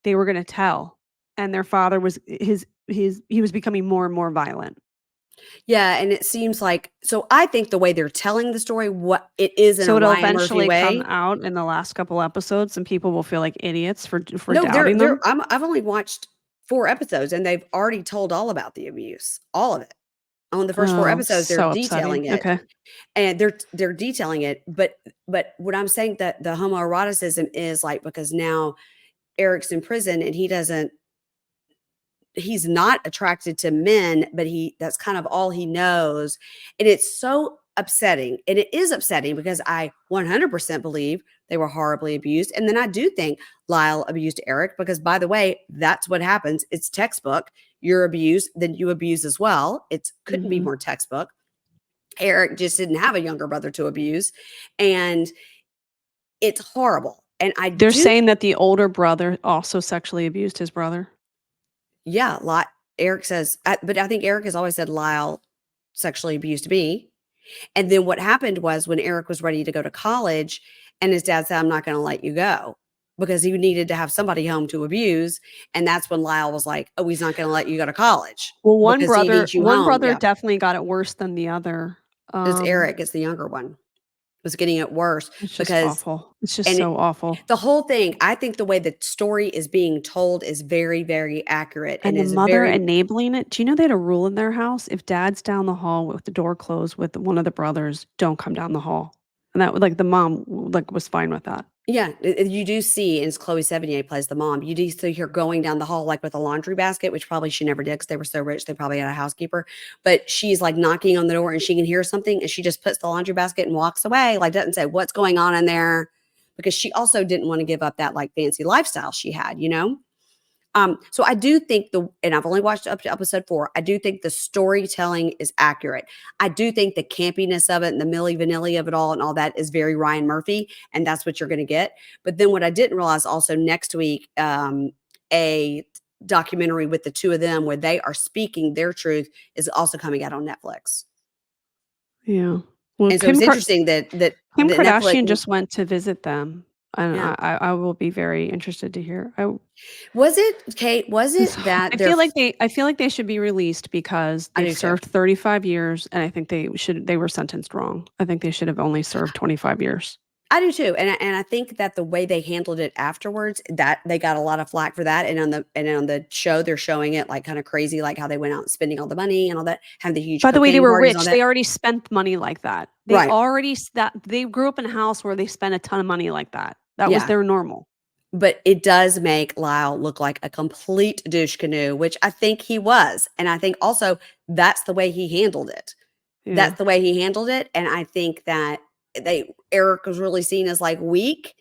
they were gonna tell, and their father was he was becoming more and more violent. Yeah, and it seems like so I think the way they're telling the story, what it is in a So it'll Ryan Murphy eventually come way. out in the last couple episodes, and people will feel like idiots for No, doubting them. I've only watched 4 episodes, and they've already told all about the abuse, all of it. On the first 4 Oh, episodes, they're so upsetting. detailing it, Okay. and they're detailing it, but what I'm saying that the homoeroticism is, like, because now Eric's in prison and he's not attracted to men, but that's kind of all he knows. And it's so upsetting. And it is upsetting because I 100% believe they were horribly abused. And then I do think Lyle abused Eric because, by the way, that's what happens. It's textbook. You're abused, then you abuse as well. It couldn't be Mhm. more textbook. Eric just didn't have a younger brother to abuse. And it's horrible. And I They're do saying that the older brother also sexually abused his brother? yeah, Ly Eric says but I think Eric has always said Lyle sexually abused me. And then what happened was when Eric was ready to go to college and his dad said, "I'm not gonna let you go," because he needed to have somebody home to abuse, and that's when Lyle was like, "Oh, he's not gonna let you go to college Well, because he needs you one home." brother Yeah, definitely got it worse than the other. it's Eric, it's the younger one, was getting it worse It's just because awful. It's just and so awful. the whole thing, I think the way the story is being told is very, very accurate and And the is mother very enabling it. Do you know they had a rule in their house? If dad's down the hall with the door closed with one of the brothers, don't come down the hall. And that would like the mom like was fine with that. yeah, you do see, and it's Chloe Sevigny plays the mom, you do see her going down the hall, like, with a laundry basket, which probably she never did because they were so rich, they probably had a housekeeper, but she's, like, knocking on the door, and she can hear something, and she just puts the laundry basket and walks away, like, doesn't say, "What's going on in there?" Because she also didn't wanna give up that, like, fancy lifestyle she had, you know? So I do think and I've only watched up to episode 4. I do think the storytelling is accurate. I do think the campiness of it and the Milli Vanilli of it all and all that is very Ryan Murphy, and that's what you're going to get. But then what I didn't realize also next week, a documentary with the two of them where they are speaking their truth is also coming out on Netflix. Yeah. Well, And so it's interesting Kim that Netflix, Kardashian just went to visit them, and yeah. I will be very interested to hear. Was it Kate? Was it that I feel like they should be released because I they've do too. served 35 years, and I think they were sentenced wrong. I think they should have only served 25 years. I do too, and I think that the way they handled it afterwards, that they got a lot of flack for that, and on the show, they're showing it, like, kinda crazy, like, how they went out and spending all the money and all that, having the huge By the way, they cocaine were parties, all rich. that. They already spent money like that. Right, They grew up in a house where they spent a ton of money like that. That was yeah, their normal. but it does make Lyle look like a complete douche canoe, which I think he was, and I think also that's the way he handled it. Yeah. That's the way he handled it, and I think that Eric was really seen as, like, weak.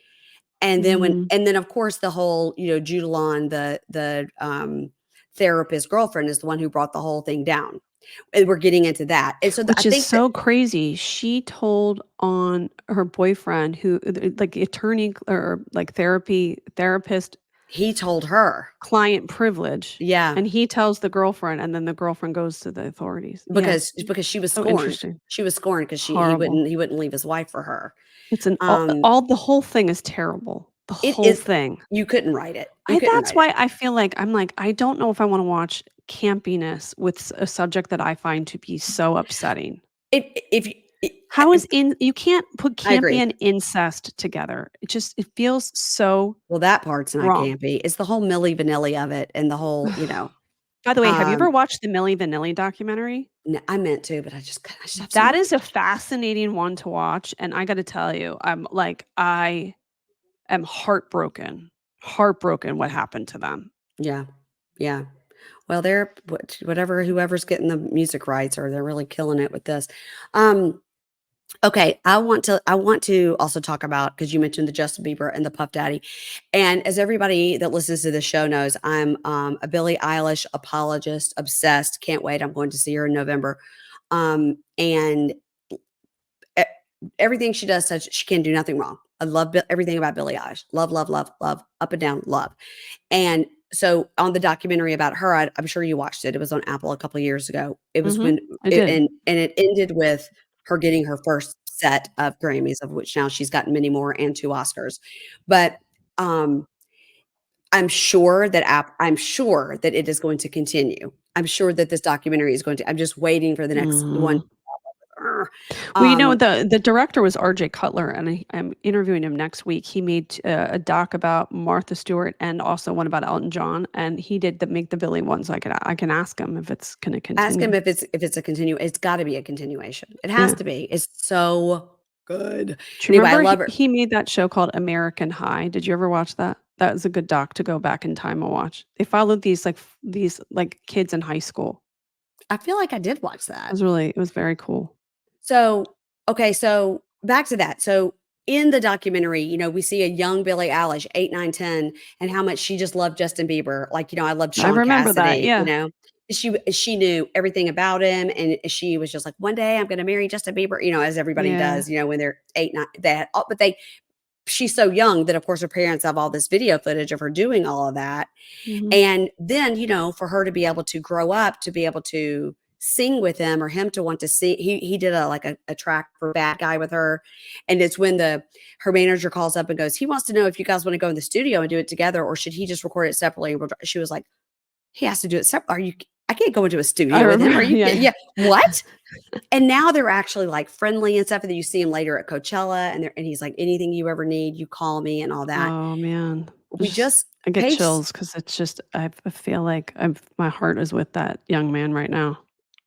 Mhm. And then, of course, the whole, Judalon, therapist girlfriend is the one who brought the whole thing down, and we're getting into that, and so, I Which is think that so crazy. She told on her boyfriend who like, attorney or, like, therapist he told her. client privilege, Yeah, and he tells the girlfriend, and then the girlfriend goes to the authorities. Yeah, because she was so scorned. interesting. She was scorned because Horrible. he wouldn't leave his wife for her. It's an Um, all the whole thing is terrible. The it whole is thing. you couldn't write it. You couldn't That's write it. why I feel like I'm like, I don't know if I wanna watch campiness with a subject that I find to be so upsetting. If you How is in you can't put I campy agree. and incest together. It feels so Well, that part's not wrong. campy. It's the whole Milli Vanilli of it and the whole, By the way, have you ever um watched the Milli Vanilli documentary? no, I meant to, but I just have so That is a much. fascinating one to watch, and I gotta tell you, I am heartbroken what happened to them. Yeah. Yeah. Well, they're whatever whoever's getting the music rights or they're really killing it with this. Um, okay, I want to also talk about because you mentioned the Justin Bieber and the Puff Daddy. And as everybody that listens to the show knows, I'm a Billie Eilish apologist, obsessed. Can't wait. I'm going to see her in November. And e everything she does, such she can do nothing wrong. I love everything about Billie Eilish. Love, love, love, love, up and down, love. And so on the documentary about her, I'm sure you watched it. It was on Apple a couple of years ago. It was Mhm. when I did. and it ended with her getting her first set of Grammys, of which now she's gotten many more and 2 Oscars. But, um, I'm sure that it is going to continue. I'm sure that this documentary is going to I'm just waiting for the next one. Mhm. Ugh. Well, you know, Um, the director was RJ Cutler, and I'm interviewing him next week. He made a doc about Martha Stewart and also one about Elton John, and he did the Make the Billy ones. I can ask him if it's gonna Ask him continue. if it's a it's gotta be a continuation. It has Yeah. to be. It's so good. Do you Anyway, I remember love her. he made that show called American High? Did you ever watch that? That was a good doc to go back in time and watch. They followed these, like, kids in high school. I feel like I did watch that. It was very cool. So, okay, so back to that. So in the documentary, we see a young Billie Eilish, 8, 9, 10, and how much she just loved Justin Bieber. Like, I loved I Sean remember that, yeah. Cassidy. She knew everything about him, and she was just like, "One day I'm gonna marry Justin Bieber," as everybody Yeah. does, when they're 8, 9 they had all but they she's so young that, of course, her parents have all this video footage of her doing all of that. Mhm. And then, for her to be able to grow up, to be able to sing with him, or him to want to see, he did a track for Bad Guy with her. And it's when her manager calls up and goes, he wants to know if you guys want to go in the studio and do it together, or should he just record it separately? She was like, he has to do it separately. I can't go into a I studio with him. Are remember, you yeah, yeah. yeah. What? And now they're actually like friendly and stuff. And then you see him later at Coachella, and he's like, anything you ever need, you call me, and all that. Oh, man. We just I get page chills because it's just I feel like my heart is with that young man right now.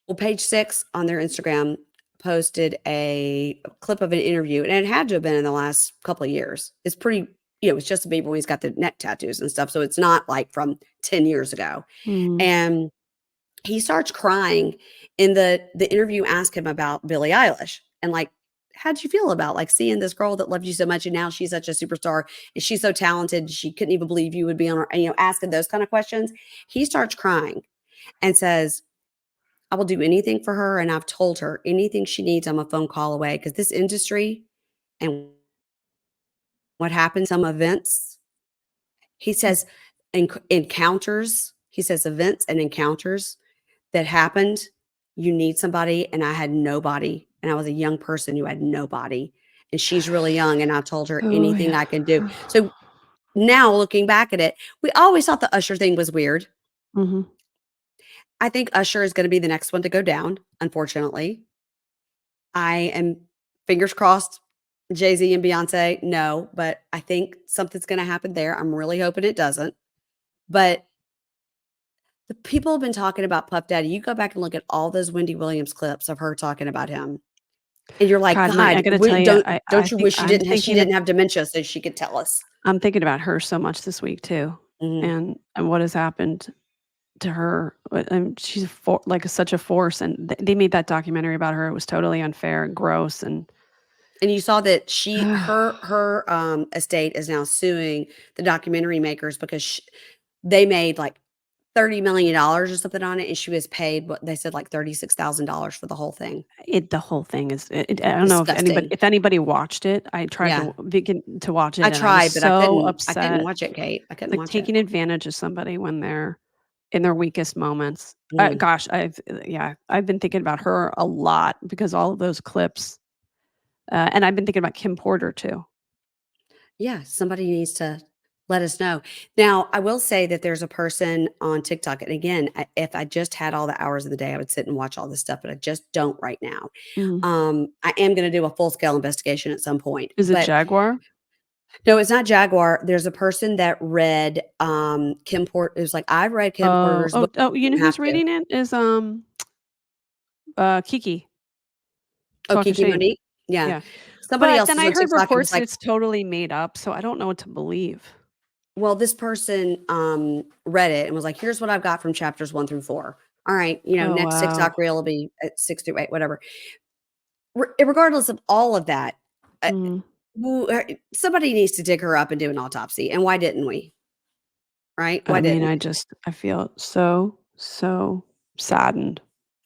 Well, Page Six on their Instagram posted a clip of an interview, and it had to have been in the last couple of years. It's pretty, it's Justin Bieber when he's got the neck tattoos and stuff. So it's not like from 10 years ago. Mhm. And he starts crying. In the interview asked him about Billie Eilish, and like, how'd you feel about like seeing this girl that loved you so much and now she's such a superstar and she's so talented, she couldn't even believe you would be on her, and asking those kind of questions. He starts crying and says, I will do anything for her, and I've told her anything she needs, I'm a phone call away, because this industry and what happens, some events, he says, encounters, he says events and encounters that happened, you need somebody, and I had nobody, and I was a young person who had nobody, and she's really young, and I told her Oh, anything yeah. I can do. So now looking back at it, we always thought the Usher thing was weird. Mhm. I think Usher is gonna be the next one to go down, unfortunately. I am fingers crossed, Jay-Z and Beyonce, no, but I think something's gonna happen there. I'm really hoping it doesn't. But the people have been talking about Puff Daddy. You go back and look at all those Wendy Williams clips of her talking about him, and you're like, God, my I "God, gotta tell you, I don't you think wish she didn't have dementia so she could tell us?" I'm thinking about her so much this week too, Mhm. and what has happened to her. She's like such a force, and they made that documentary about her. It was totally unfair and gross, and And you saw that her estate is now suing the documentary makers because they made, like, $30 million or something on it, and she was paid what they said, like, $36,000 for the whole thing. the whole thing is. I don't know Disgusting. if anybody watched it. I tried Yeah. to begin to watch I it, and I was tried, but so I couldn't upset. watch it, Kate. I It's couldn't like watch it. taking advantage of somebody when they're in their weakest moments. Mm. Gosh, I've been thinking about her a lot because all of those clips, and I've been thinking about Kim Porter too. Yeah, somebody needs to let us know. Now, I will say that there's a person on TikTok, and again, if I just had all the hours of the day, I would sit and watch all this stuff, but I just don't right now. Mhm. I am gonna do a full scale investigation at some point, Is it but Jaguar? no, it's not Jaguar. There's a person that read, Kim Porter. It was like, "I've read Kim Oh, Porter's book, you you know don't have who's to." reading it? Is, Kiki, Oh, Talk of Kiki Shame. Monique? Yeah. Yeah. Somebody But else then was I on heard TikTok and was reports that like, it's totally made up, so I don't know what to believe. well, this person, read it and was like, "Here's what I've got from chapters 1 through 4." All right, Oh, next wow. TikTok reel will be at 6 through 8, whatever. Regardless of all of that, uh, Mhm. somebody needs to dig her up and do an autopsy, and why didn't we? Right? I Why mean, didn't we? I feel so, so saddened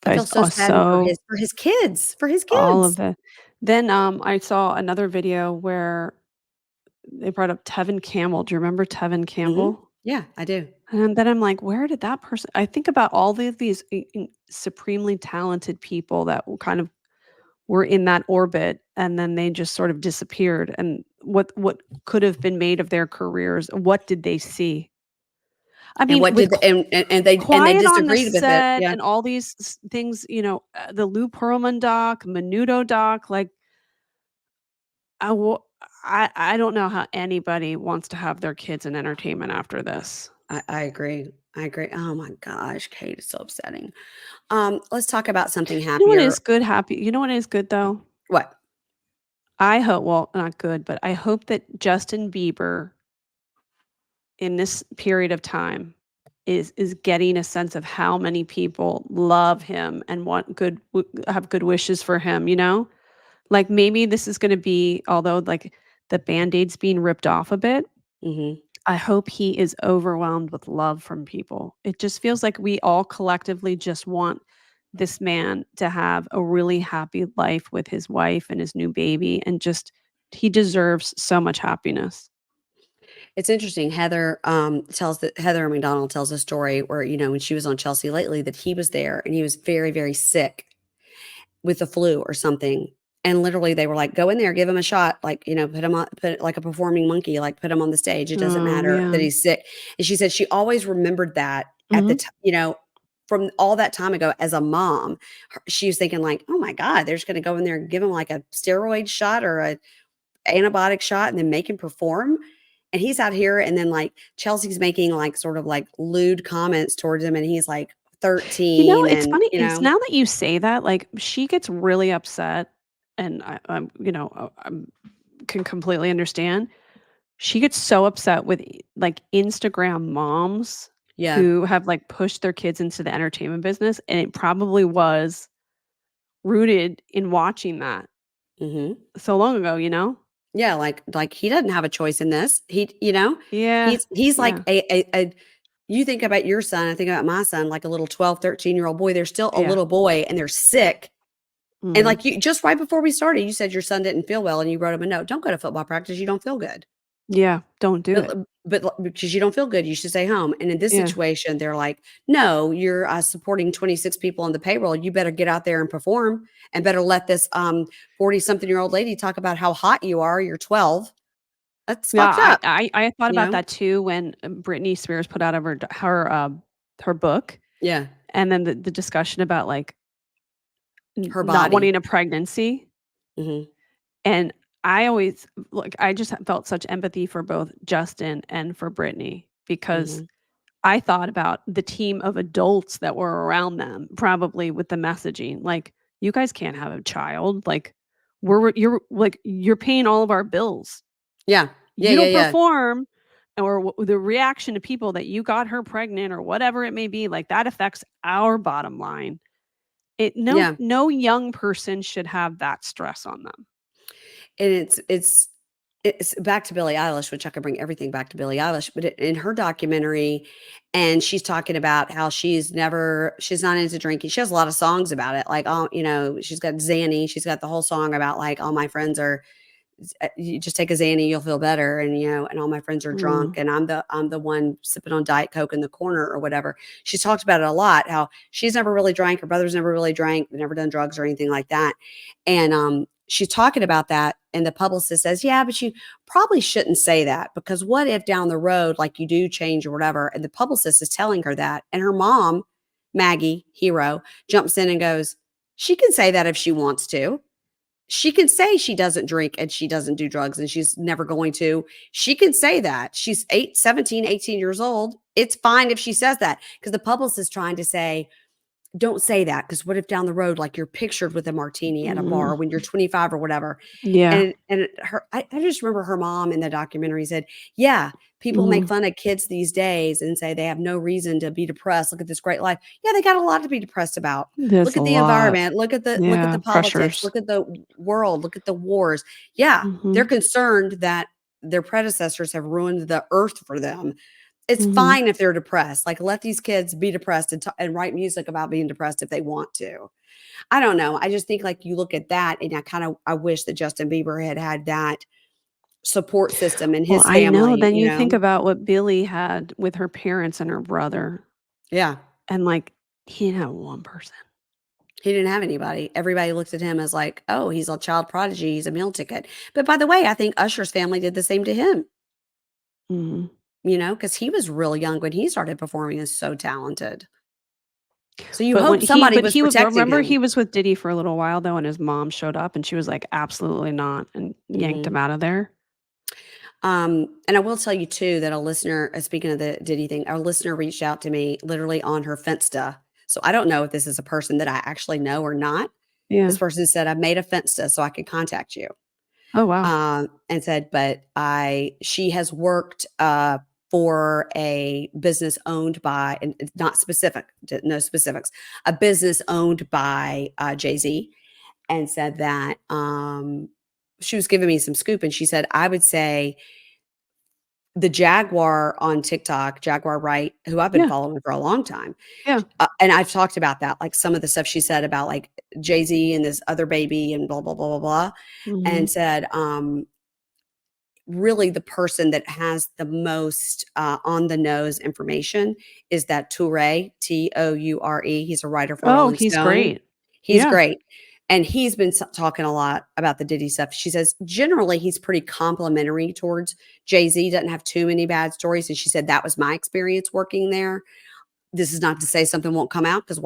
I by feel so saddened for his kids, for his all of kids. the then, I saw another video where they brought up Tevin Campbell. Do you remember Tevin Mhm. Campbell? Yeah, I do. And then I'm like, where did that person I think about all of these supremely talented people that kind of were in that orbit, and then they just sort of disappeared, and what could have been made of their careers? What did they see? I And mean, what with did the and they Quiet on the disagreed with it. Set Yeah. and all these things, the Lou Pearlman doc, Menudo doc, like, I wo I don't know how anybody wants to have their kids in entertainment after this. I agree. I agree. Oh my gosh, Kate, it's so upsetting. Let's talk about something You know what happier. is good, happy you know what is good, though? What? I hope well, not good, but I hope that Justin Bieber in this period of time is getting a sense of how many people love him and want have good wishes for him, you know? Like, maybe this is gonna be although, like, the Band-Aid's being ripped off a bit, Mhm. I hope he is overwhelmed with love from people. It just feels like we all collectively just want this man to have a really happy life with his wife and his new baby and just He deserves so much happiness. It's interesting. Heather McDonald tells a story where, when she was on Chelsea lately, that he was there and he was very, very sick with the flu or something. And literally they were like, go in there, give him a shot, like, put like a performing monkey, like put him on the stage. It doesn't Oh, matter that man. he's sick. And she said she always remembered that at the Mhm. time, from all that time ago as a mom. She was thinking like, oh my God, they're just going to go in there and give him like a steroid shot or a antibiotic shot and then make him perform. And he's out here, and then like Chelsea's making like sort of like lewd comments towards him, and he's like 13, It's and funny, it's now that you say that, like, she gets really upset, and I'm can completely understand. She gets so upset with, like, Instagram moms yeah. who have, like, pushed their kids into the entertainment business, and it probably was rooted in watching that Mhm. so long ago, you know? Yeah, like he doesn't have a choice in this. Yeah. He's like Yeah. a you think about your son, I think about my son, like a little 12, 13-year-old boy. They're still a Yeah. little boy and they're sick. And Mhm. like you just right before we started, you said your son didn't feel well and you wrote him a note. Don't go to football practice. You don't feel good. Yeah, don't do But it. because you don't feel good, you should stay home. And in this Yeah. situation, they're like, "No, you're, supporting 26 people on the payroll. You better get out there and perform and better let this, 40-something-year-old lady talk about how hot you are. You're 12." That's Yeah, fucked up, I thought you about know? that too when, Britney Spears put out of her book, Yeah, and then the discussion about, like, her not body. wanting a pregnancy, Mhm, and I always like, I just felt such empathy for both Justin and for Britney because mhm. I thought about the team of adults that were around them, probably with the messaging, like, "You guys can't have a child, like, you're paying all of our bills. Yeah. Yeah, You yeah, don't yeah. perform," or the reaction to people that you got her pregnant or whatever it may be, like, that affects our bottom line. Yeah. No young person should have that stress on them. And it's back to Billie Eilish, which I could bring everything back to Billie Eilish, but in her documentary, and she's talking about how she's not into drinking. She has a lot of songs about it, like, she's got Zanny, she's got the whole song about, like, all my friends are you just take a Xanny, you'll feel better. And, and all my friends are drunk Mm, and I'm the one sipping on Diet Coke in the corner or whatever. She's talked about it a lot, how she's never really drank. Her brother's never really drank, never done drugs or anything like that. And, she's talking about that. And the publicist says, yeah, but you probably shouldn't say that because what if down the road, like you do change or whatever? And the publicist is telling her that. And her mom, Maggie, hero, jumps in and goes, she can say that if she wants to. She can say she doesn't drink and she doesn't do drugs and she's never going to. She can say that. She's 17, 18 years old. It's fine if she says that because the publicist is trying to say, don't say that because what if down the road, like you're pictured with a martini at a mm, bar when you're 25 or whatever. yeah, I just remember her mom in the documentary said, yeah, people make mhm. fun of kids these days and say they have no reason to be depressed. Look at this great life. Yeah, they got a lot to be depressed about. There's Look a at the lot. environment. Look at the Yeah, politics. pressures. Look at the world. Look at the wars. Yeah, they're Mhm, concerned that their predecessors have ruined the earth for them. It's mhm. fine if they're depressed. Like, let these kids be depressed and write music about being depressed if they want to. I don't know. I just think, like, you look at that, and I wish that Justin Bieber had that support system in Well, his I know, family, then you think about what Billie had with her parents and her brother, Yeah. and, like, he didn't have one person. He didn't have anybody. Everybody looked at him as like, "Oh, he's a child prodigy. He's a meal ticket." But by the way, I think Usher's family did the same to him, Mhm. because he was real young when he started performing and so talented. So you But when hope he somebody but was he would protecting remember him. he was with Diddy for a little while though, and his mom showed up, and she was like, "Absolutely not," and yanked him Mhm. out of there. And I will tell you too that a listener, speaking of the Diddy thing, our listener reached out to me literally on her Finsta. So I don't know if this is a person that I actually know or not. Yeah. This person said, "I've made a Finsta so I could contact you." Oh, wow. And said, but she has worked for a business owned by, and it's not specific, no specifics, a business owned by Jay Z, and said that she was giving me some scoop, and she said, I would say the Jaguar on TikTok, Jaguar Wright, who I've been Yeah, following for a long time, yeah. and I've talked about that, like some of the stuff she said about like Jay Z and this other baby and blah blah blah blah blah, and Mhm. said, really the person that has the most on the nose information is that Toure, Toure. He's a writer for Oh, Rolling he's Stone. great. He's Yeah. great. And he's been talking a lot about the Diddy stuff. She says generally he's pretty complimentary towards Jay-Z, doesn't have too many bad stories. And she said that was my experience working there. This is not to say something won't come out because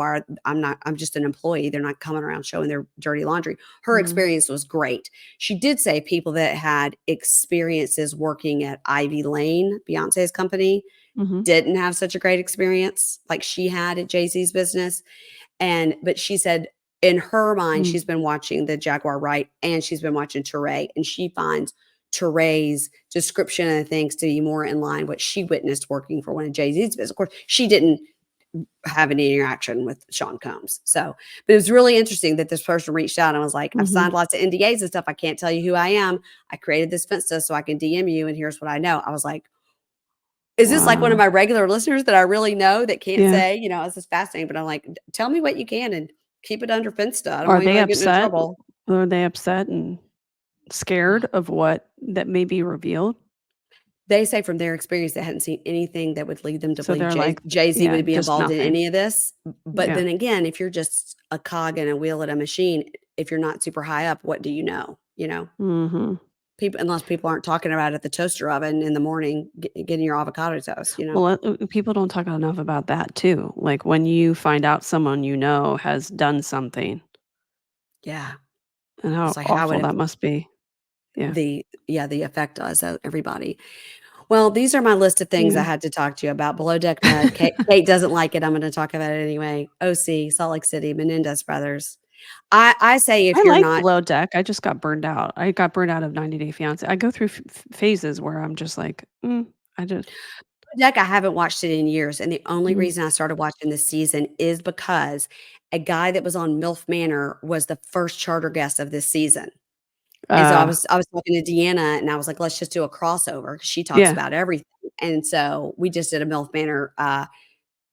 I'm just an employee. They're not coming around showing their dirty laundry. Her Mhm. experience was great. She did say people that had experiences working at Ivy Lane, Beyonce's company, Mhm. didn't have such a great experience like she had at Jay-Z's business. But she said in her mind, Mm. she's been watching the Jaguar Wright and she's been watching Touré, and she finds Touré's description of things to be more in line what she witnessed working for one of Jay-Z's business. Of course, she didn't have any interaction with Sean Combs. So, but it was really interesting that this person reached out and was like, I've Mhm. signed lots of NDAs and stuff. I can't tell you who I am. I created this Finsta so I can DM you, and here's what I know. I was like, is this like one of Wow. my regular listeners that I really know that can't Yeah. say, this is fascinating, but I'm like, Tell me what you can and keep it under Finsta. I don't Are want they anybody getting in upset? trouble." Are they upset and scared of what that may be revealed? They say from their experience, they hadn't seen anything that would lead them to So believe they're like, Jay-Z yeah, would be just involved in nothing. any of this. But Yeah. then again, if you're just a cog in a wheel at a machine, if you're not super high up, what do you know? Mhm. People, unless people aren't talking about it at the toaster oven in the morning, getting your avocado toast. Well, people don't talk enough about that too. Like when you find out someone you know has done something Yeah. and It's how like, how would awful it that must be. Yeah. the effect does everybody. Well, these are my list of things I Yeah. had to talk to you about. Below Deck Med, Kate doesn't like it, I'm gonna talk about it anyway. OC, Salt Lake City, Menendez Brothers. I say I if you're like not Below Deck. I just got burned out. I got burned out of 90 Day Fiancé. I go through phases where I'm just like, I just Deck, I haven't watched it in years, and the only mhm. reason I started watching this season is because a guy that was on MILF Manor was the first charter guest of this season. And so Uh, I was talking to Deanna, and I was like, "Let's just do a crossover," 'cause she talks yeah. about everything, and so we just did a MILF Manor,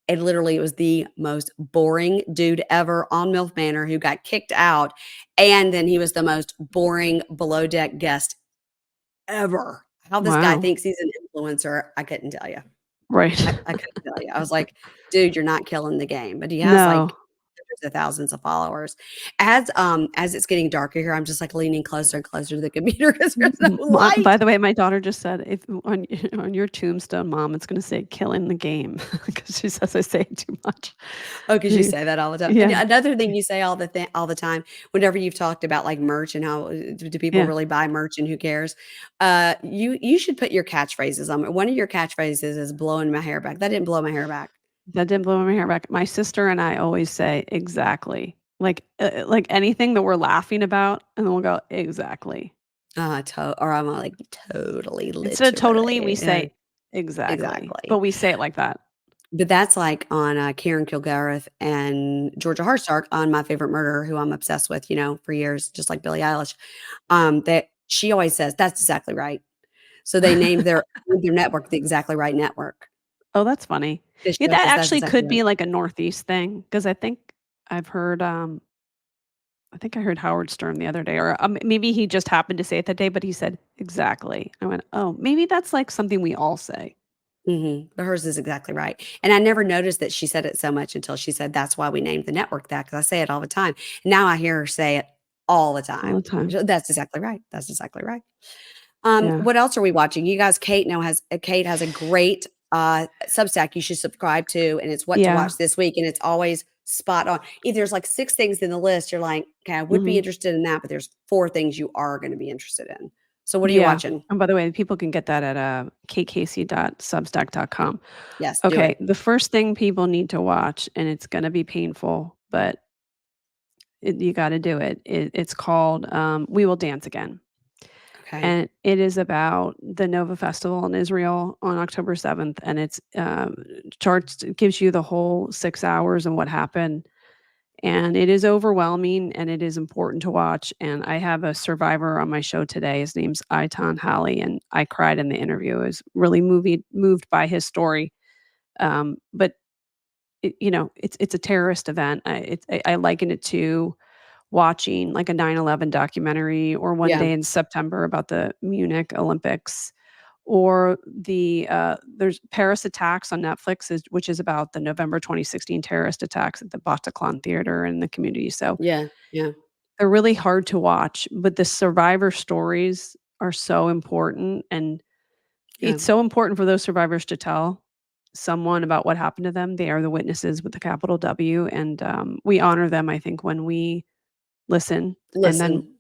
and literally it was the most boring dude ever on MILF Manor who got kicked out, and then he was the most boring below deck guest ever. How this guy Wow. thinks he's an influencer, I couldn't tell you. Right. I couldn't tell you. I was like, "Dude, you're not killing the game," but he has, like, No. hundreds of thousands of followers. As it's getting darker here, I'm just, like, leaning closer and closer to the computer because there's no My light. by the way, my daughter just said, "If on on your tombstone, mom, it's gonna say killing the game," because she says I say it too much. Oh, 'cause you Yeah. say that all the time. And Yeah. another thing you say all the time, whenever you've talked about, like, merch and how, do people Yeah. really buy merch and who cares? You should put your catchphrases on it. One of your catchphrases is "blowing my hair back." That didn't blow my hair back. That didn't blow my hair back. My sister and I always say, "Exactly." Like anything that we're laughing about, and then we'll go, "Exactly." Or I'm like, "Totally, Instead of totally, we literally." Yeah, say, "Exactly." But exactly. we say it like that. But that's like on, Karen Kilgariff and Georgia Hardstark on My Favorite Murder, who I'm obsessed with, for years, just like Billie Eilish. That she always says, "That's exactly right." So they named their network the Exactly Right Network. Oh, that's funny. It Yeah, shows that us that's actually exactly could right. be like a Northeast thing because I've heard, I think I heard Howard Stern the other day, or, maybe he just happened to say it that day, but he said, "Exactly." I went, "Oh, maybe that's, like, something we all say." Mhm, but hers is exactly right, and I never noticed that she said it so much until she said, "That's why we named the network that," 'cause I say it all the time. Now I hear her say it all the All the time. time. That's exactly right. That's exactly right. Yeah. What else are we watching? You guys, Kate has a great, Substack you should subscribe to, and it's what to Yeah. watch this week, and it's always spot on. If there's, like, 6 things in the list, you're like, "Okay, I would be Mhm. interested in that," but there's 4 things you are gonna be interested in. So what are you Yeah. watching? And by the way, people can get that at, kkc.substack.com. Yes, do Okay, it. the first thing people need to watch, and it's gonna be painful, but you gotta do it. It's called, We Will Dance Again. Okay. And it is about the Nova Festival in Israel on October 7th, and it gives you the whole 6 hours and what happened, and it is overwhelming, and it is important to watch, and I have a survivor on my show today, his name's Aitan Halley, and I cried in the interview. I was really moved by his story, but it's a terrorist event. I liken it to watching like a 9/11 documentary or One Yeah. Day in September about the Munich Olympics or there's Paris Attacks on Netflix, which is about the November 2016 terrorist attacks at the Bataclan Theater and the community. So Yeah. Yeah. they're really hard to watch, but the survivor stories are so important, and Yeah. it's so important for those survivors to tell someone about what happened to them. They are the witnesses with the capital W, and, we honor them, I think, when we listen, and then Listen.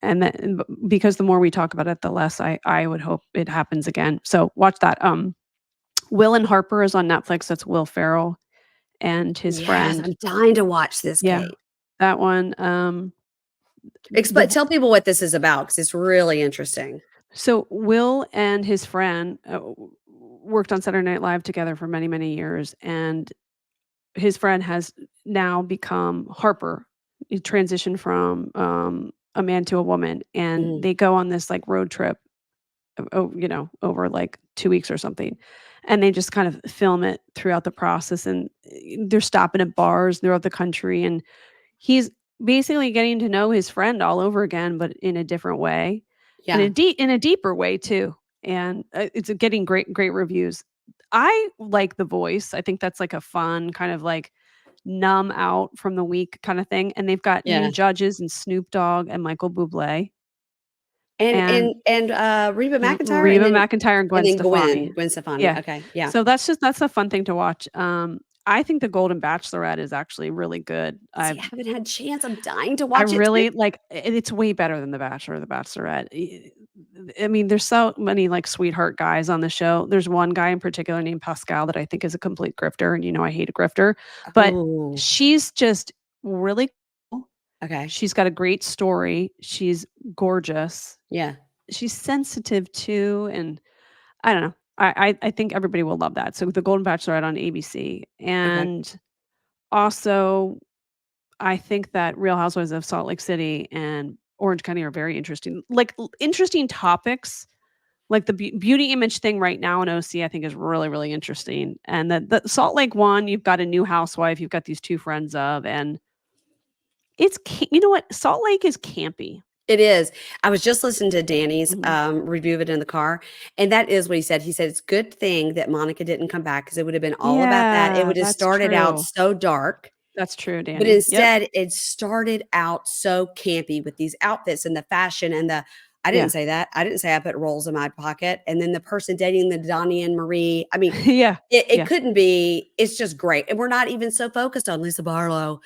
Mhm. because the more we talk about it, the less I would hope it happens again. So watch that. Will and Harper is on Netflix. That's Will Ferrell and his Yes, friend. I'm dying to watch this, Yeah, Kate. that one, Expla Tell people what this is about because it's really interesting. so Will and his friend, worked on Saturday Night Live together for many, many years, and his friend has now become Harper. He transitioned from, a man to a woman, and Mhm. they go on this, like, road trip, over, like, 2 weeks or something, and they just kind of film it throughout the process, and, they're stopping at bars throughout the country, and he's basically getting to know his friend all over again, but in a different way, and Yeah. in a deeper way too, and, it's getting great reviews. I like The Voice. I think that's, like, a fun kind of, like, numb out from the week kinda thing, and they've got new Yeah. judges and Snoop Dogg and Michael Bublé And and Reba McEntire Reba McEntire and and Gwen then Stefani. Gwen Stefani. Yeah. Okay, yeah. So that's a fun thing to watch. I think The Golden Bachelorette is actually really good. See, I haven't had a chance. I'm dying to I watch it too. really like it's way better than The Bachelor or The Bachelorette. I mean, there's so many, like, sweetheart guys on the show. There's one guy in particular named Pascal that I think is a complete grifter, and, I hate a grifter, but Oh, she's just really cool. okay. She's got a great story. She's gorgeous. Yeah, She's sensitive too, and I don't know. I think everybody will love that. So, The Golden Bachelorette on ABC, okay. and also I think that Real Housewives of Salt Lake City and Orange County are very interesting. Like, interesting topics, like the beauty image thing right now in OC, I think is really, really interesting. And the Salt Lake one, you've got a new housewife, you've got these 2 friends of, and you know what? Salt Lake is campy. It is. I was just listening to Danny's, Mhm. review of it in the car, and that is what he said. He said, "It's a good thing that Monica didn't come back because it would have been all about that. It Yeah, would have that's started out true. so dark." That's true, But Danny. Yep. instead, it started out so campy with these outfits and the fashion and the I didn't Yeah. say that. I didn't say I put rolls in my pocket. And then the person dating the Donnie and Marie. I mean, Yeah. it Yeah. couldn't be. It's just great. And we're not even so focused on Lisa Barlow,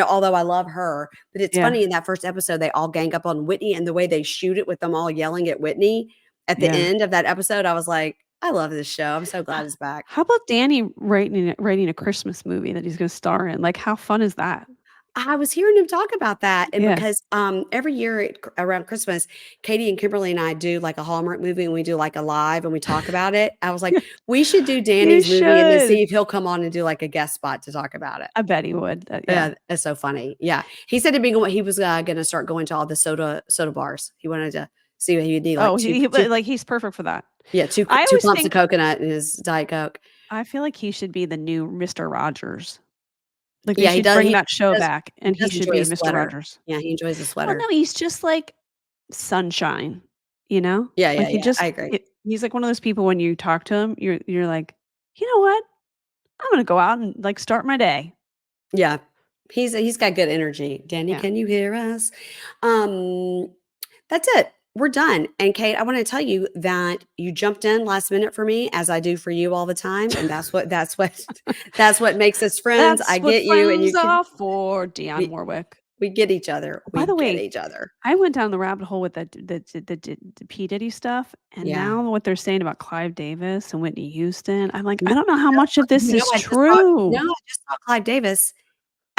although I love her. But it's Yeah. funny in that first episode, they all gang up on Whitney and the way they shoot it with them all yelling at Whitney at the Yeah. end of that episode. I was like, I love this show. I'm so glad it's back. How about Danny writing a Christmas movie that he's gonna star in? Like, how fun is that? I was hearing him talk about that, and Yeah. because, every year around Christmas, Katie and Kimberly and I do, like, a Hallmark movie, and we do, like, a live, and we talk about it. I was like, "We should do You Danny's movie and then should. see if he'll come on and do, like, a guest spot to talk about it." I bet he would. Yeah. Yeah, that's so funny. Yeah. He said he was, gonna start going to all the soda bars. He wanted to see what he would need, like, Oh, he but, like, he's perfect for that. yeah, 2 I 2 always pumps of think coconut in his Diet Coke. I feel like he should be the new Mister Rogers. Like, they Yeah, should bring he that show does back, he and he does should enjoy be a Mister sweater. Rogers. Yeah, he enjoys a Well, no, sweater. he's just like sunshine, you know? Yeah, Like, yeah, yeah, I agree. he's like one of those people when you talk to him, you're like, "You know what? I'm gonna go out and, like, start my day." Yeah. He's got good energy. "Danny, Yeah. can you hear us?" Um, that's it. We're done. And Kate, I wanna tell you that you jumped in last minute for me as I do for you all the time, and that's what that's what makes us friends. I That's what get you and you friends can are for, Dionne we Warwick. we get each other. By We the get way, each other. I went down the rabbit hole with the P. Diddy stuff, and Yeah. now what they're saying about Clive Davis and Whitney Houston, I'm like, I don't know how much of this You know, is true. I just saw Clive Davis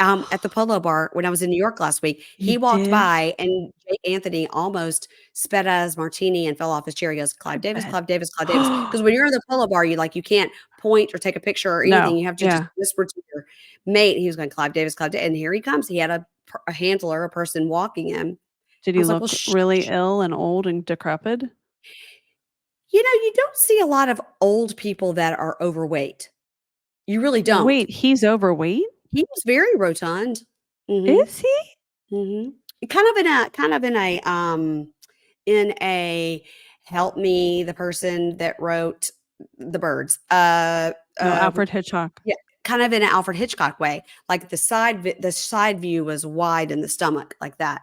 at the Polo Bar when I was in New York last week. You He walked did? by and Jake Anthony almost spat out his martini and fell off his chair. He goes, I "Clive Davis, bet. Clive Davis, Clive Davis." Because when you're in the Polo Bar, you can't point or take a picture or anything. No. You have to just Yeah. whisper to your mate. He was going, "Clive Davis, Clive Davis." And here he comes. He had a handler, a person walking him. Did I he was like, "Well, look really shh." ill and old and decrepit? You don't see a lot of old people that are overweight. You really don't. Wait, he's overweight? He was very rotund. Mhm. Is he? Mhm. In a help me, the person that wrote The Birds. No, Alfred Hitchcock. Yeah, kind of in an Alfred Hitchcock way. Like the side view was wide in the stomach like that.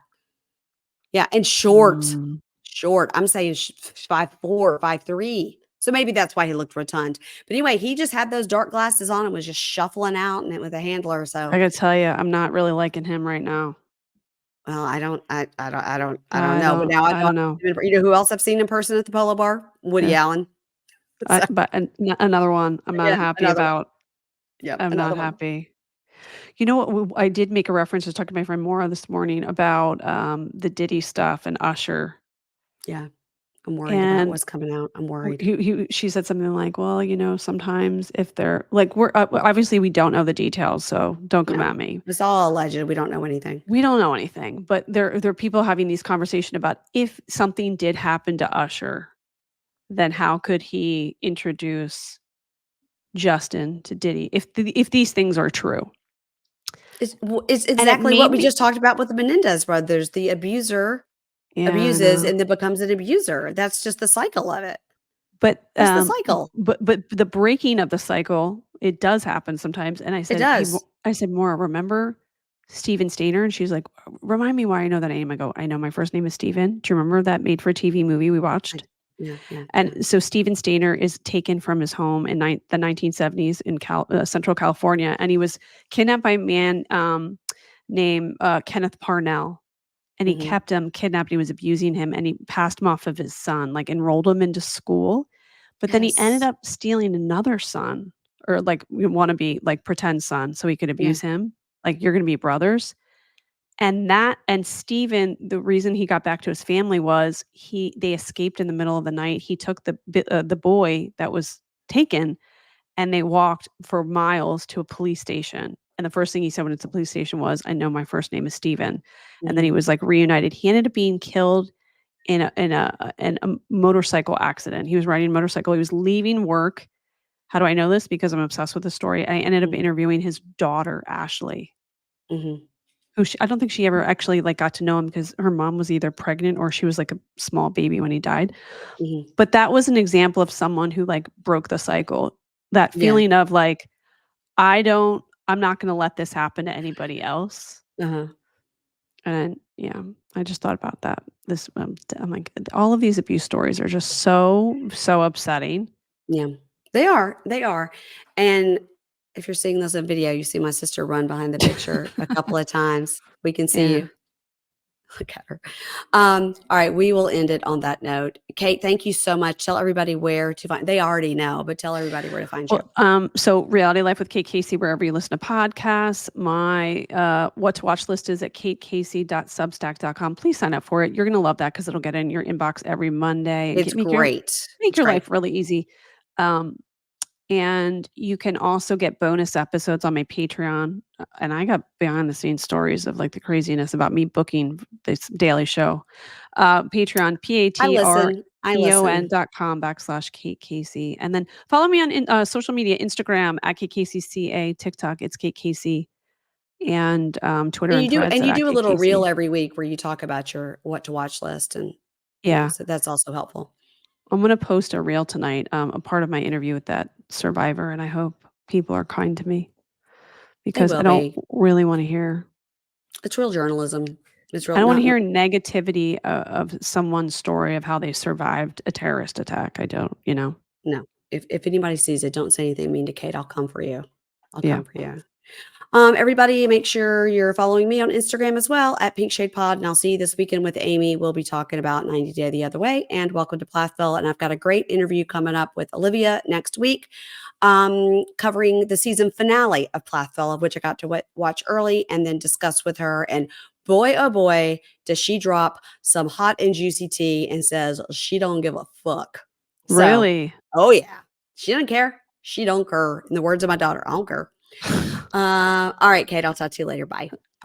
Yeah, and short. Mm. Short. I'm saying 5'4", 5'3". So maybe that's why he looked rotund. But anyway, he just had those dark glasses on and was just shuffling out and it with a handler. I So, gotta tell you, I'm not really liking him right now. well, I don't know. But now I I know. don't know. You know who else I've seen in person at the Polo Bar? Woody Yeah. Allen. So, But another one I'm not yeah, happy another one. about. Yep, I'm not another one. happy. You know what? I did make a reference. I was talking to my friend Maura this morning about the Diddy stuff and Usher. Yeah, I'm worried about And what's coming out. I'm worried. she said something like, "Well, sometimes if they're like, we're obviously we don't know the details, so don't come No, at me. it's all alleged. We don't know anything. We don't know anything, but there are people having these conversation about if something did happen to Usher, then how could he introduce Justin to Diddy if these things are true?" It's And it exactly what made we me, just talked about with the Menendez brothers. The abuser yeah, I abuses know. and then becomes an abuser. That's just the cycle of it. But, Just the cycle. the breaking of the cycle, it does happen sometimes, and I It said, "Hey, Mo," does. I said, "Maura, remember Steven Stayner?" And she's like, "Remind me why I know that name." I go, "I know my first name is Steven. Do you remember that made-for-TV movie we I watched?" Yeah, yeah, And yeah. so Steven Stayner is taken from his home in the 1970s in Central California, and he was kidnapped by a man, named, Kenneth Parnell, and he Mhm. kept him kidnapped. He was abusing him, and he passed him off of his son, like, enrolled him into school, but then he ended Yes. up stealing another son, or, like, wannabe, like, pretend son, so he could Yeah. abuse him, like, "You're gonna be brothers." And Steven, the reason he got back to his family was they escaped in the middle of the night. He took the boy that was taken, and they walked for miles to a police station, and the first thing he said when it's a police station was, "I know my first name is Steven." And then he Mhm. was, like, reunited. He ended up being killed in a motorcycle accident. He was riding a motorcycle. He was leaving work. How do I know this? Because I'm obsessed with the story. I ended up Mhm. interviewing his daughter, Ashley, Mhm. who I don't think she ever actually, like, got to know him because her mom was either pregnant or she was, like, a small baby when he died. Mhm. But that was an example of someone who, like, broke the cycle. That Yeah. feeling of, like, I'm not gonna let this happen to anybody else. Uh-huh. And, yeah, I just thought about that. I'm like, all of these abuse stories are just so, so upsetting. Yeah. They are. They are. And if you're seeing this on video, you see my sister run behind the picture a couple of times. We can see Yeah. you. Look at her. All right, we will end it on that note. Kate, thank you so much. Tell everybody where to find. They already know, but tell everybody where to find you. Well, so Reality Life with Kate Casey, wherever you listen to podcasts. My what to watch list is at katecasey.substack.com. Please sign up for it. You're gonna love that because it'll get in your inbox every Monday and It's get make your great. make It's your great. life really easy. Um, and you can also get bonus episodes on my Patreon. And I got behind the scenes stories of like the craziness about me booking this daily show. Patreon, I listen. I listen. patreon.com/Kate Casey. And then follow me on social media, Instagram at Kate Casey CA, TikTok, it's Kate Casey, and Twitter and Threads And you at do a Kate little reel Casey. every week where you talk about your what to watch list and Yeah. so that's also helpful. I'm gonna post a reel tonight, a part of my interview with that survivor, and I hope people are kind to me They because will be. really want to hear It's real journalism. It's I real don't want to not hear negativity of someone's story of how they survived a terrorist attack. I don't. no. If anybody sees it, don't say anything mean to Kate. I'll come for you. I'll Yeah. come for you. Everybody, make sure you're following me on Instagram as well at Pink Shade Pod. And I'll see you this weekend with Amy. We'll be talking about 90 Day the Other Way and Welcome to Plathville. And I've got a great interview coming up with Olivia next week, covering the season finale of Plathville, of which I got to watch early and then discuss with her. And boy, oh boy, does she drop some hot and juicy tea and says she don't give a fuck. So, Really? oh yeah, she doesn't care. She don't care. In the words of my daughter, I don't care. All right, Kate, I'll talk to you later. Bye.